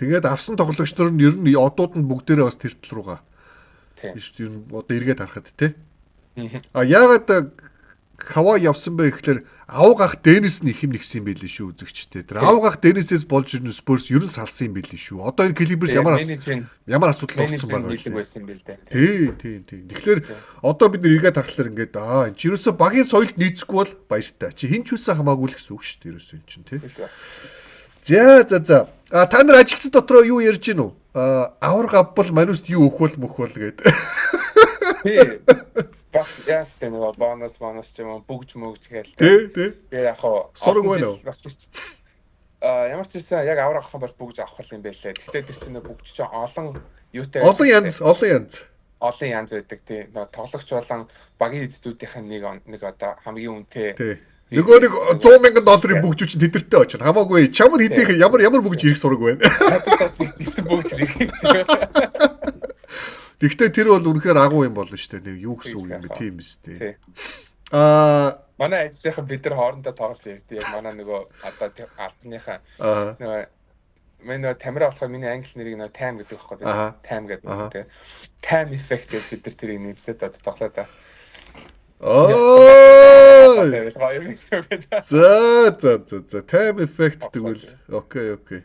Тэгээд авсан тоглогч нар нь ер нь одууд нь бүгдээрээ бас тэр тал руугаа. Тийм. Ер нь одоо эргээд харахад те. Яагаад Кавай явсан бэ гэхэлэр авг ах дээрээс нь их юм нэгсэн юм байли шүү үзэгчтэй. Тэр авг ах дээрээсээс болж ирнэ Spurs ер нь салсан юм байли шүү. Одоо энэ Clippers ямар асуудал орсон байгаа вэ? Тийм. Тэгэхээр одоо бид нэр эргээд харахаар ингээд энэ ч ерөөсө багийн соёлд нийцэхгүй бол баяртай. Чи хин ч үсэн хамаагүй л гэсэн үг шүү дээ ерөөсө энэ чинь тий. За. Та нар ажилтнууд дотроо юу ярьж гин үү? Авраг авбал мануст юу өгвөл мөхвөл гэдэг. Тий. Бас яастай нэг бонус ч юм уу бүгж гээл. Тий. Яг сураг байна уу? Ямар ч байсан яг авраг авах юм бол бүгж авах юм байлээ. Гэхдээ тэр чинь бүгж чинь олон юутай олон янз байдаг тий. Тоглогч болон багийн эддүүдийнх нь нэг одоо хамгийн үнэтэй. Нөгөө нэг $100,000 бүгж чинь тэдэртэй очно. Хамаагүй чамд хэдийнх ямар бүгж ирэх сураг байна. Бүгж ирэх. Гэхдээ тэр бол үнэхээр агуу юм болно шүү дээ. Нэг юу гэсэн үг юм бэ? Тийм биз дээ. Манай ажлынхан бид нар хоорондоо тоглож ярьдээ. Яг манай нөгөө одоо алтныхаа нөгөө манай тамира болохоор миний англи нэрийг нөгөө time гэдэг байхгүй юу? Time гэдэг тийм. Time effect гэдэг бид нар тэрийг нэмсээд одоо тоглоо да. За. Time effect тэгвэл окей.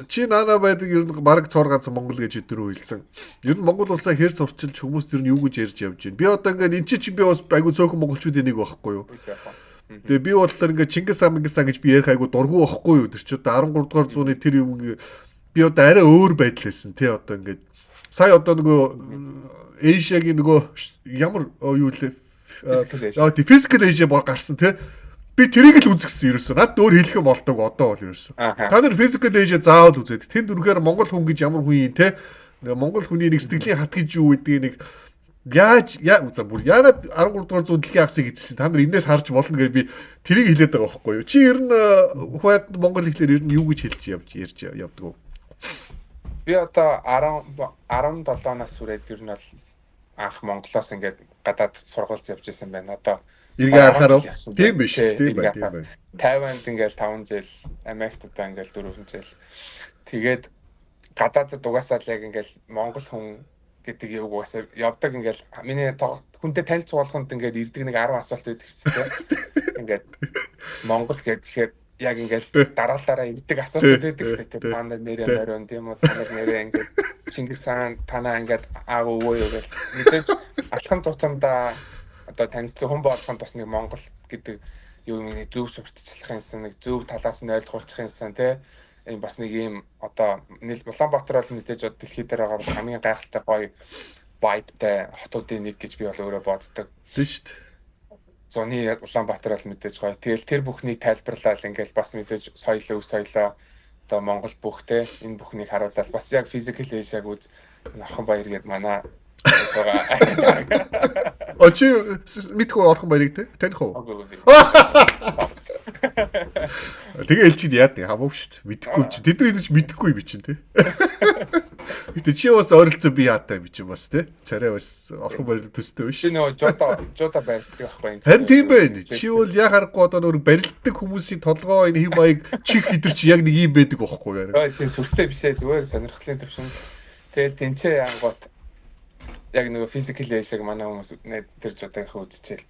Чи нана байдаг ер нь бараг цор ганц Монгол гэж өдрөө хэлсэн. Ер нь Монгол улсаа хэр сурчилж хүмүүс ер нь юу гэж ярьж явж байна. Би одоо ингээд эн чи би бас айгу цөөхөн монголчуудын нэг байхгүй юу? Тэгээ би болохоор ингээд Чингис хаан гэж би ярих айгу дургу байхгүй юу? Тэр чи одоо 13 дугаар зууны тэр юм би одоо арай өөр байдал байсан тий одоо ингээд сая одоо нөгөө Asiaгийн нөгөө ямар юу лээ physical Asia гарсан тий. Би тэрийг л үзгэсэн ерөөсөө. Над өөр хэлэх юм болдог одоо бол ерөөсөө. Та нар physical Asia заавал үзээд. Тэнд үнэхээр Монгол хүн гэж ямар хүн юм те. Монгол хүний нэг сэтгэлийн хат гэж юу гэдгийг нэг бүр яагаад 13 дугаар зуун дэлхийн хагасыг эзэлсэн та нар энэс харж болно гэж би тэрийг хэлээд байгаа байхгүй юу. Чи ер нь хувьд Монгол хэлээр ер нь юу гэж хэлж ярьж явдаг вэ? Би одоо 17 нас хүрээд ер нь бол анх Монголоос ингээд гадаад сургуульд явж исэн байна. Одоо эргээ харахаар тийм биш тийм байна. Тайванд ингээд 5 жил, Америкт одоо ингээд 4 жил. Тэгээд гадаадд угаасаа л яг ингээд Монгол хүн гэдэг юм угаасаа явдаг ингээд миний хүнтэй танилцуулаханд ингээд ирдэг нэг 10 асуулт байдаг хэвчээ. Ингээд Монгол гэхээр яг ингээд дараалалаараа ирдэг асуулт байдаг хэвчээ. Панда нэрээ мөрөн тийм үү танаар нэрээ ингээд Чингис хаан танаа ингээд аав өвөө юу гэж мэдээж алхам тутамдаа одоо танилцсан хүн болгонд бас нэг Монгол гэдэг юу нэг зөв сурталчлах юмсан нэг зөв талаас нь ойлгуулчих юмсан тий энэ бас нэг юм одоо Улаанбаатар бол мэдээж дэлхийд дээр байгаа хамгийн гайхалтай гоё vibeтай хотуудын нэг гэж би бол өөрөө боддог. Тийм шүү дээ. Зуны Улаанбаатар бол мэдээж гоё. Тэгэл тэр бүхнийг тайлбарлаад ингээл бас мэдээж соёлоо одоо Монгол бүхтэй энэ бүхнийг харуулаад бас яг физикал эйшаг үз Орхон баяр гээд манай Очи мэдгүй Орхон баярыг те таних уу? Тэгээ элчид яад нэг хамаагүй шүү дээ. Мэдхгүй чи. Тэд нар эзэж мэдхгүй би чинь те. Гэтэ чи бас ойролцоо би яатай би чинь бас те. Царай бас Орхон баяр төстэй биш. Чи нөгөө жоо барилдаг байхгүй. Харин тийм байна. Чи бол яг харахгүй одоо нөгөө барилдаг хүмүүсийн толгоо энэ хэм маяг чих идэр чи яг нэг юм байдаг байхгүй яа. Тийм сүртэй бишээ зүгээр сонирхлын төвшин. Тэгэл тэнцээ ангууд яг нөгөө физикал эйшэг манай хүмүүс тэр жуудаа үзчихэл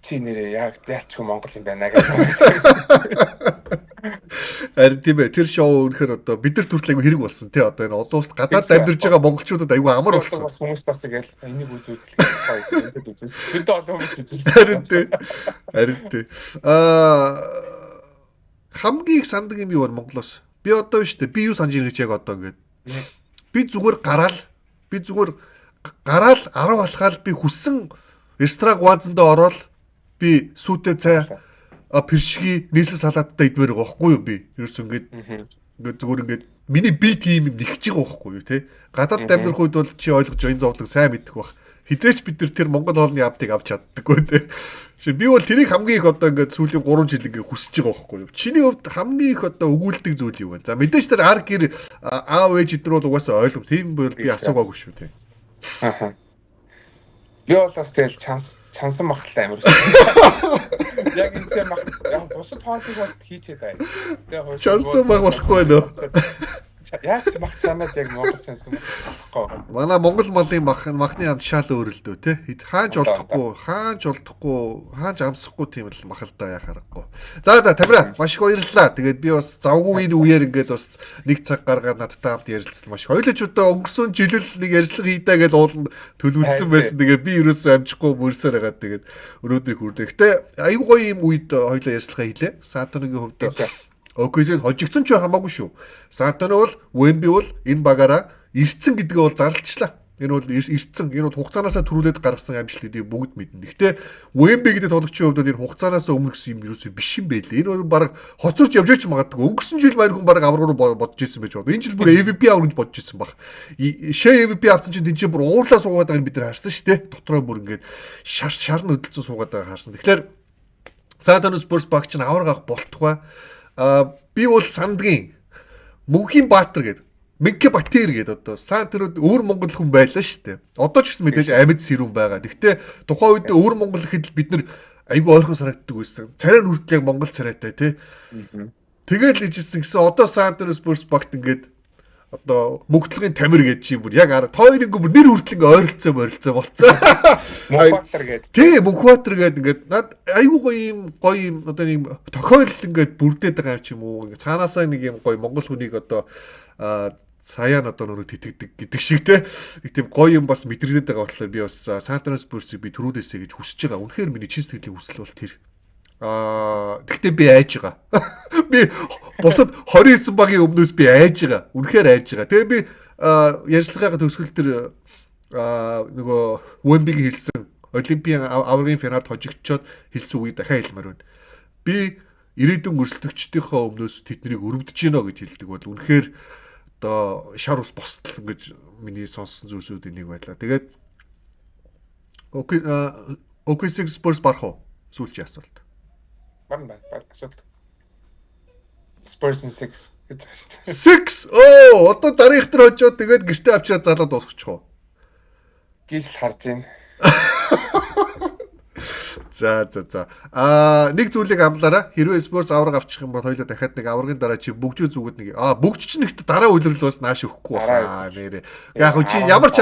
чи нэрээ яг ялч хүн Монгол юм байна гэж. Харин тийм ээ тэр шоу үнэхээр одоо бид нар төрөл айгүй хэрэг болсон тий одоо энэ олон улсад гадаад амьдарч байгаа монголчуудад айгүй амар болсон. Хүмүүс бас ингээл энийг үзүүлэх гоё энэ үзээс. Бид олон хүмүүс үзсэн. Харин тий. Хамгийн их сандаг юм юу вэ Монголоос? Би одоо биш үү би юу санаж байгаа гэж яг одоо ингээд. Би зүгээр гараал 10 алхаал би хүссэн ресторан гуанзандаа ороод би сүйтэй цай пиршги нийслэл салааттай идмээр байгаа байхгүй юу би. Ерөөс ингээд зүгээр ингээд миний би тийм юм нэгж байгаа байхгүй юу те. Гадаад амьдрах үед бол чи ойлгож энэ зовлог сайн мэдэх бах. Хизээч бид тэр Монгол хоолны авдыг авч чаддаггүй те. Би бол тэрийг хамгийн их одоо ингээд сүүлийн 3 жил ингээд хүсэж байгаа байхгүй юу. Чиний хувьд хамгийн их одоо өгүүлдэг зүйл юу вэ? За мэдээж тэр ар гэр аав ээж эднэр бол угаасаа ойлгов. Тийм бол би асуугаагүй шүү те. Аха. Би бол бас тэгэл чансан махалтай амир. Яг энэ ч мах яг бусад хоолыг бол хийчээд байна. Тэгээ чансан мах болохгүй нөө. Яаж мах чанаад яг Монгол чансан болохгүй. Манай Монгол малын махны хамт шал өөрөлдөө те. Хаанч олдохгүй, хаанч амсахгүй тийм л махалдаа яа харахгүй. За Тамира маш их баярлалаа. Тэгээд би бас завгүй энэ үеэр ингээд бас нэг цаг гаргаад надтай хамт ярилцсан маш их. Хоёулаа ч одоо өнгөрсөн жилэл нэг ярилцлага хийдаа гэж уулын төлөвлөсөн байсан. Тэгээд би ерөөсөө амжихгүй мөрсөөр хагаад тэгээд өнөөдрийг хүрлээ. Гэтэ аюу гоё юм үед хоёулаа ярилцлага хийлээ. Саатоныгийн хувьд Окейзэл хожигдсон ч хамаагүй шүү. Сантоно бол Вемби бол энэ багаараа ирцэн гэдгээ бол зарлцлаа. Энэ бол ирцэн. Энэ бол хугацаанаасаа төрүүлээд гаргасан амжилтуудыг бүгд мэднэ. Гэхдээ Вемби гэдэг тоглогчийн хувьд энэ хугацаанаас өмнө гэсэн юм ерөөсөө биш юм байлээ. Энэ бол баг хоцорч явж ч магадгүй. Өнгөрсөн жил маань хүн баг аврагруу бодож ирсэн байж байна. Энэ жил бүр MVP авах гэж бодож ирсэн баг. Шээ MVP авсан чинь тэнцээ бүр уурлаа суугаад байгааг бид нар харсан шүү дээ. Дотроо бүр ингээд шар нь хөдөлцөн суугаад байгааг харсан. Тэгэхээр Сантоно Спорс баг чинь авраг авах болтугай. Би бол сандгийн Мөнхийн Баатар гэдэг Мэнгэ Батэр гэдэг одоо Сантөрөд өөр монгол хүн байлаа шүү дээ. Одоо ч гэсэн мэдээж амьд сэрүүн байгаа. Гэхдээ тухайн үед өөр монгол гэхэд бид нар айгүй ойрхон санагддаг байсан. Царай нь хүртэл яг монгол царайтай тий. Тэгэл ижсэн гэсэн одоо Сантөрөс Спорс багт ингээд одоо мөгтлөгийн тамир гэдэг чи бүр яг тойрог бүр нэр хүртэл ойролцоо болцсон. Мөнхбаатар гэдэг. Тий, Мөнхбаатар гэдэг ингээд над айгүй гоё юм одоо нэг тохиолдол ингээд бүрдээд байгаа юм чи юм уу. Ингээд цаанаасаа нэг юм гоё монгол хүнийг одоо цаяан одоо нөрөө тэтгдэг гэдэг шиг те. Нэг тийм гоё юм бас мэдрэгдээд байгаа болохоор би бас Сантоноос Спорсыг би түрүүдээсэ гэж хүсэж байгаа. Үнэхээр миний чин сэтгэлийн хүсэл бол тэр. Гэхдээ би айж байгаа. Би бусад 29 багийн өмнөөс би айж байгаа. Үнэхээр айж байгаа. Тэгээ би ярилцлагын төгсгөл төр нөгөө Вембигийн хэлсэн Олимпийн аваргын финалд хожигдчоод хэлсэн үгийг дахиад хэлмээр байна. Би ирээдүйн өрсөлдөгчдийнхөө өмнөөс тэднийг өрөвдөж гинэ гэж хэлдэг бол үнэхээр одоо шар ус босдол гэж миний сонссон зүйлсүүдийн нэг байлаа. Тэгээд Окей, OKC Spurs барах уу? Сүүлчийн асуулт. Барна асуулт. Spurs in 6 гэж байна шүү дээ. 6. Оо, одоо дараах дээр очоод тэгээд гэртээ авчираад залаад дуусчих уу? Гил харж байна. За. Нэг зүйлийг амлаараа. Хэрвээ Spurs авраг авчих юм бол хоёулаа дахиад нэг аврагын дараа чи бүгжүү зүгүүд нэг. Бүгж чинь ихт дараа үйлрэл бас нааш өгөхгүй байна. Нэрээ. Яг хөө чи ямар ч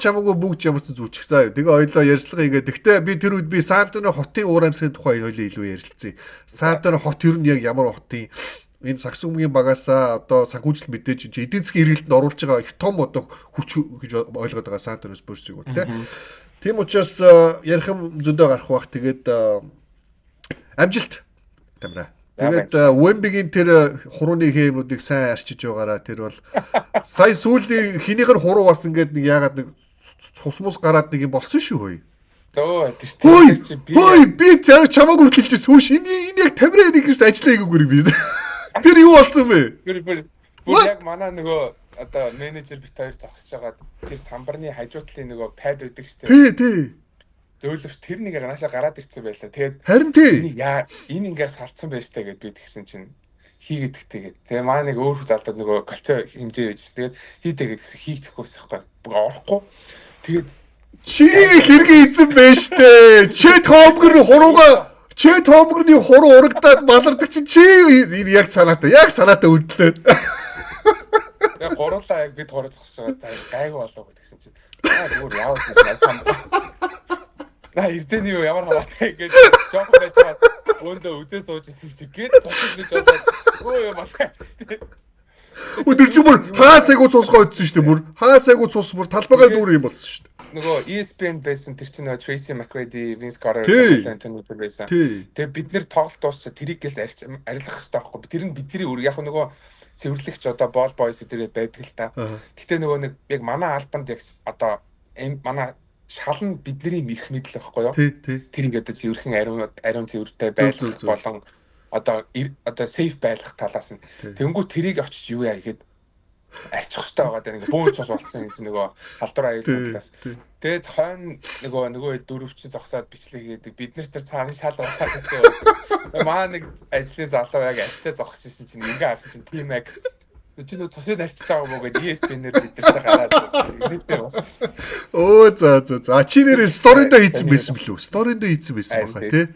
хамаагүй бүгж ямар ч зүучих. За тэгээ хоёулаа ярьцлага хийгээд. Гэхдээ би тэр үед би Сантоны хотын уур амьсгалын тухай хоёулаа илүү ярилцъя. Сантоны хот ер нь яг ямар хотын энэ Саксумгийн багаасаа одоо санхүүжилт мэдээж эдийн засгийн эргэлтэнд оруулж байгаа их том одоо хүч гэж ойлгоод байгаа Сантоны Spurs-ийг бол тийм учраас ярих юм зөндөө гарах бах. Тэгээд амжилт тамира. Тэгээд Wemby-гийн тэр хурууны хэмнүүдийг сайн арчиж байгаараа тэр бол сая сүүлийн хинийгэр хуруу бас ингээд нэг яагаад нэг цусмус гараад нэг юм болсон шүү хөөе. Хөөе би тэр чамааг хүртэлжсэн хүүш энэ яг тамира нэгээс ажиллаа хийгээгүй би. Тэр юу болсон бэ? Бүр яг манай нөгөө одоо менежер бит хоёр зогсож байгаад тэр самбарны хажуутлын нөгөө пад байдаг шүү дээ. Тий. Зөөлөвч тэр нэгэ наашаа гараад ирсэн байлаа. Тэгээд харин тий. Энэ ингээс салцсан байж таа гэд би тэгсэн чинь хийгээд тэгээд. Тэгээ маа нэг өөр залдаад нөгөө калцо хэмжээ байж тэгээд хийдэг гэдгсэн хийхдэггүй байхгүй. Орохгүй. Тэгээд чи хэрэг эзэн байж тээ. Чи тоомгорны хуруу урагдаад балардаг чи энэ яг санаатай үлдлээ. Яг гурлаа яг бид гурав зогсож байгаа гайгүй болоо гэдгсэн чинь зүгээр яваад байсан. Эрдэний юу ямар хамаатай гэж жоох байж байгаа. Өөндөө үзээ сууж ирсэн чи гээд тосч гэж болоод өө байна. Өдөр чи бүр хаасайгуу цусгаа өдсөн шүү дээ бүр. Хаасайгуу цус бүр талбайгаар дүүр юм болсон шүү дээ. Нөгөө ESPN байсан тэр чинь нөгөө Tracy McGrady, Vince Carter, Anthony байсан. Тэгээ бид нэр тоглолт дуусчаа тэрийг гэл арилгах хэрэгтэй байхгүй. Тэр нь бидний яг нөгөө цэвэрлэгч одоо Ball Boys гэдэг байдаг л та. Гэтэ нөгөө нэг яг манай албанд яг одоо манай шалан бидний их мэдл байхгүй юу? Тэр ингээд цэвэрхэн ариун цэвэртэй байлгах болон одоо safe байлгах талаас нь. Тэнгүү тэрийг очиж юу яа гэхэд арчих хэрэгтэй байгаа нэг бүүн цус болцсон юм нөгөө халдвар аюулгүй талаас. Тэгээд хойно нөгөө дөрөвч зогсоод бичлэг хийдэг. Бид нар тэр цааны шал уусаад гэсэн. Маа нэг ажлын залуу яг арчаа зогсож ирсэн чинь ингээ харсан чинь тийм яг чи нөө тусад арчиж байгаа мó гэдэг ESPN-ээр бид нартай гараад нэгтэй бас. Оо за. Чи нэр сториндоо хийсэн байсан билүү? Сториндоо хийсэн байсан баха тий.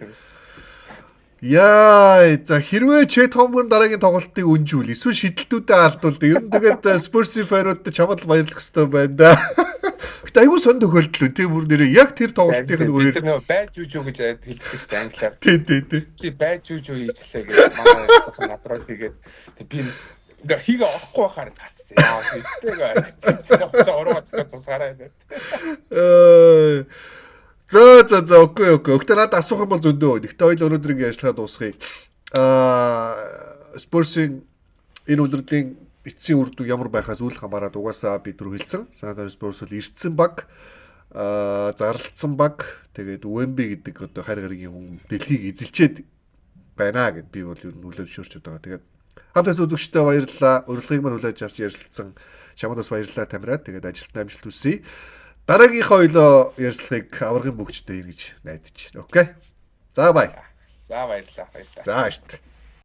Яа, за хэрвээ Chet Holmgren дараагийн тоглолтыг өнжүүл эсвэл шидэлтүүдэд алдвал ер нь тэгээд Spurs-ийн фануудад чамд баярлах хэрэгтэй байна да. Гэтэ айгүй сон тохиолдол тий бүр нэрээ яг тэр тоглолтын нөгөө тэр нөгөө байж үжүү гэж хэлдэг шүү дээ англиар. Тий. Чи байж үжүү хийчихлээ гэж манай надруу тэгээд би ингээ хийгээ орохгүй байхаар цаацсан. Яа хэлтэйгээ ороод цусгараа байна. За окей. Өгтөө надад асуух юм бол зөндөө. Гэхдээ хоёул өнөөдрийн ажиллагаа дуусгая. Spurs-ийн энэ үлрэлийн эцсийн үр дүн ямар байхаас үл хамааран угаасаа бид түр хэлсэн. Санадаар Spurs бол эртсэн баг, зарлцсан баг. Тэгээд Wemby гэдэг одоо харь гаригийн хүн дэлхийг эзэлчээд байна гэд би бол ер нь үлээд шүрчээд байгаа. Тэгээд хамтаас үзэгчтэй баярлалаа. Урилгыг мань хүлээж авч ярилцсан. Чамд бас баярлалаа Тамираа. Тэгээд ажилтнаа амжилт хүсье. Дараагийнхаа хоёлоо ярьцлагыг аваргын бүгчтэй хийнэ гэж найдаж байна. Окей. За баярлалаа. За штт.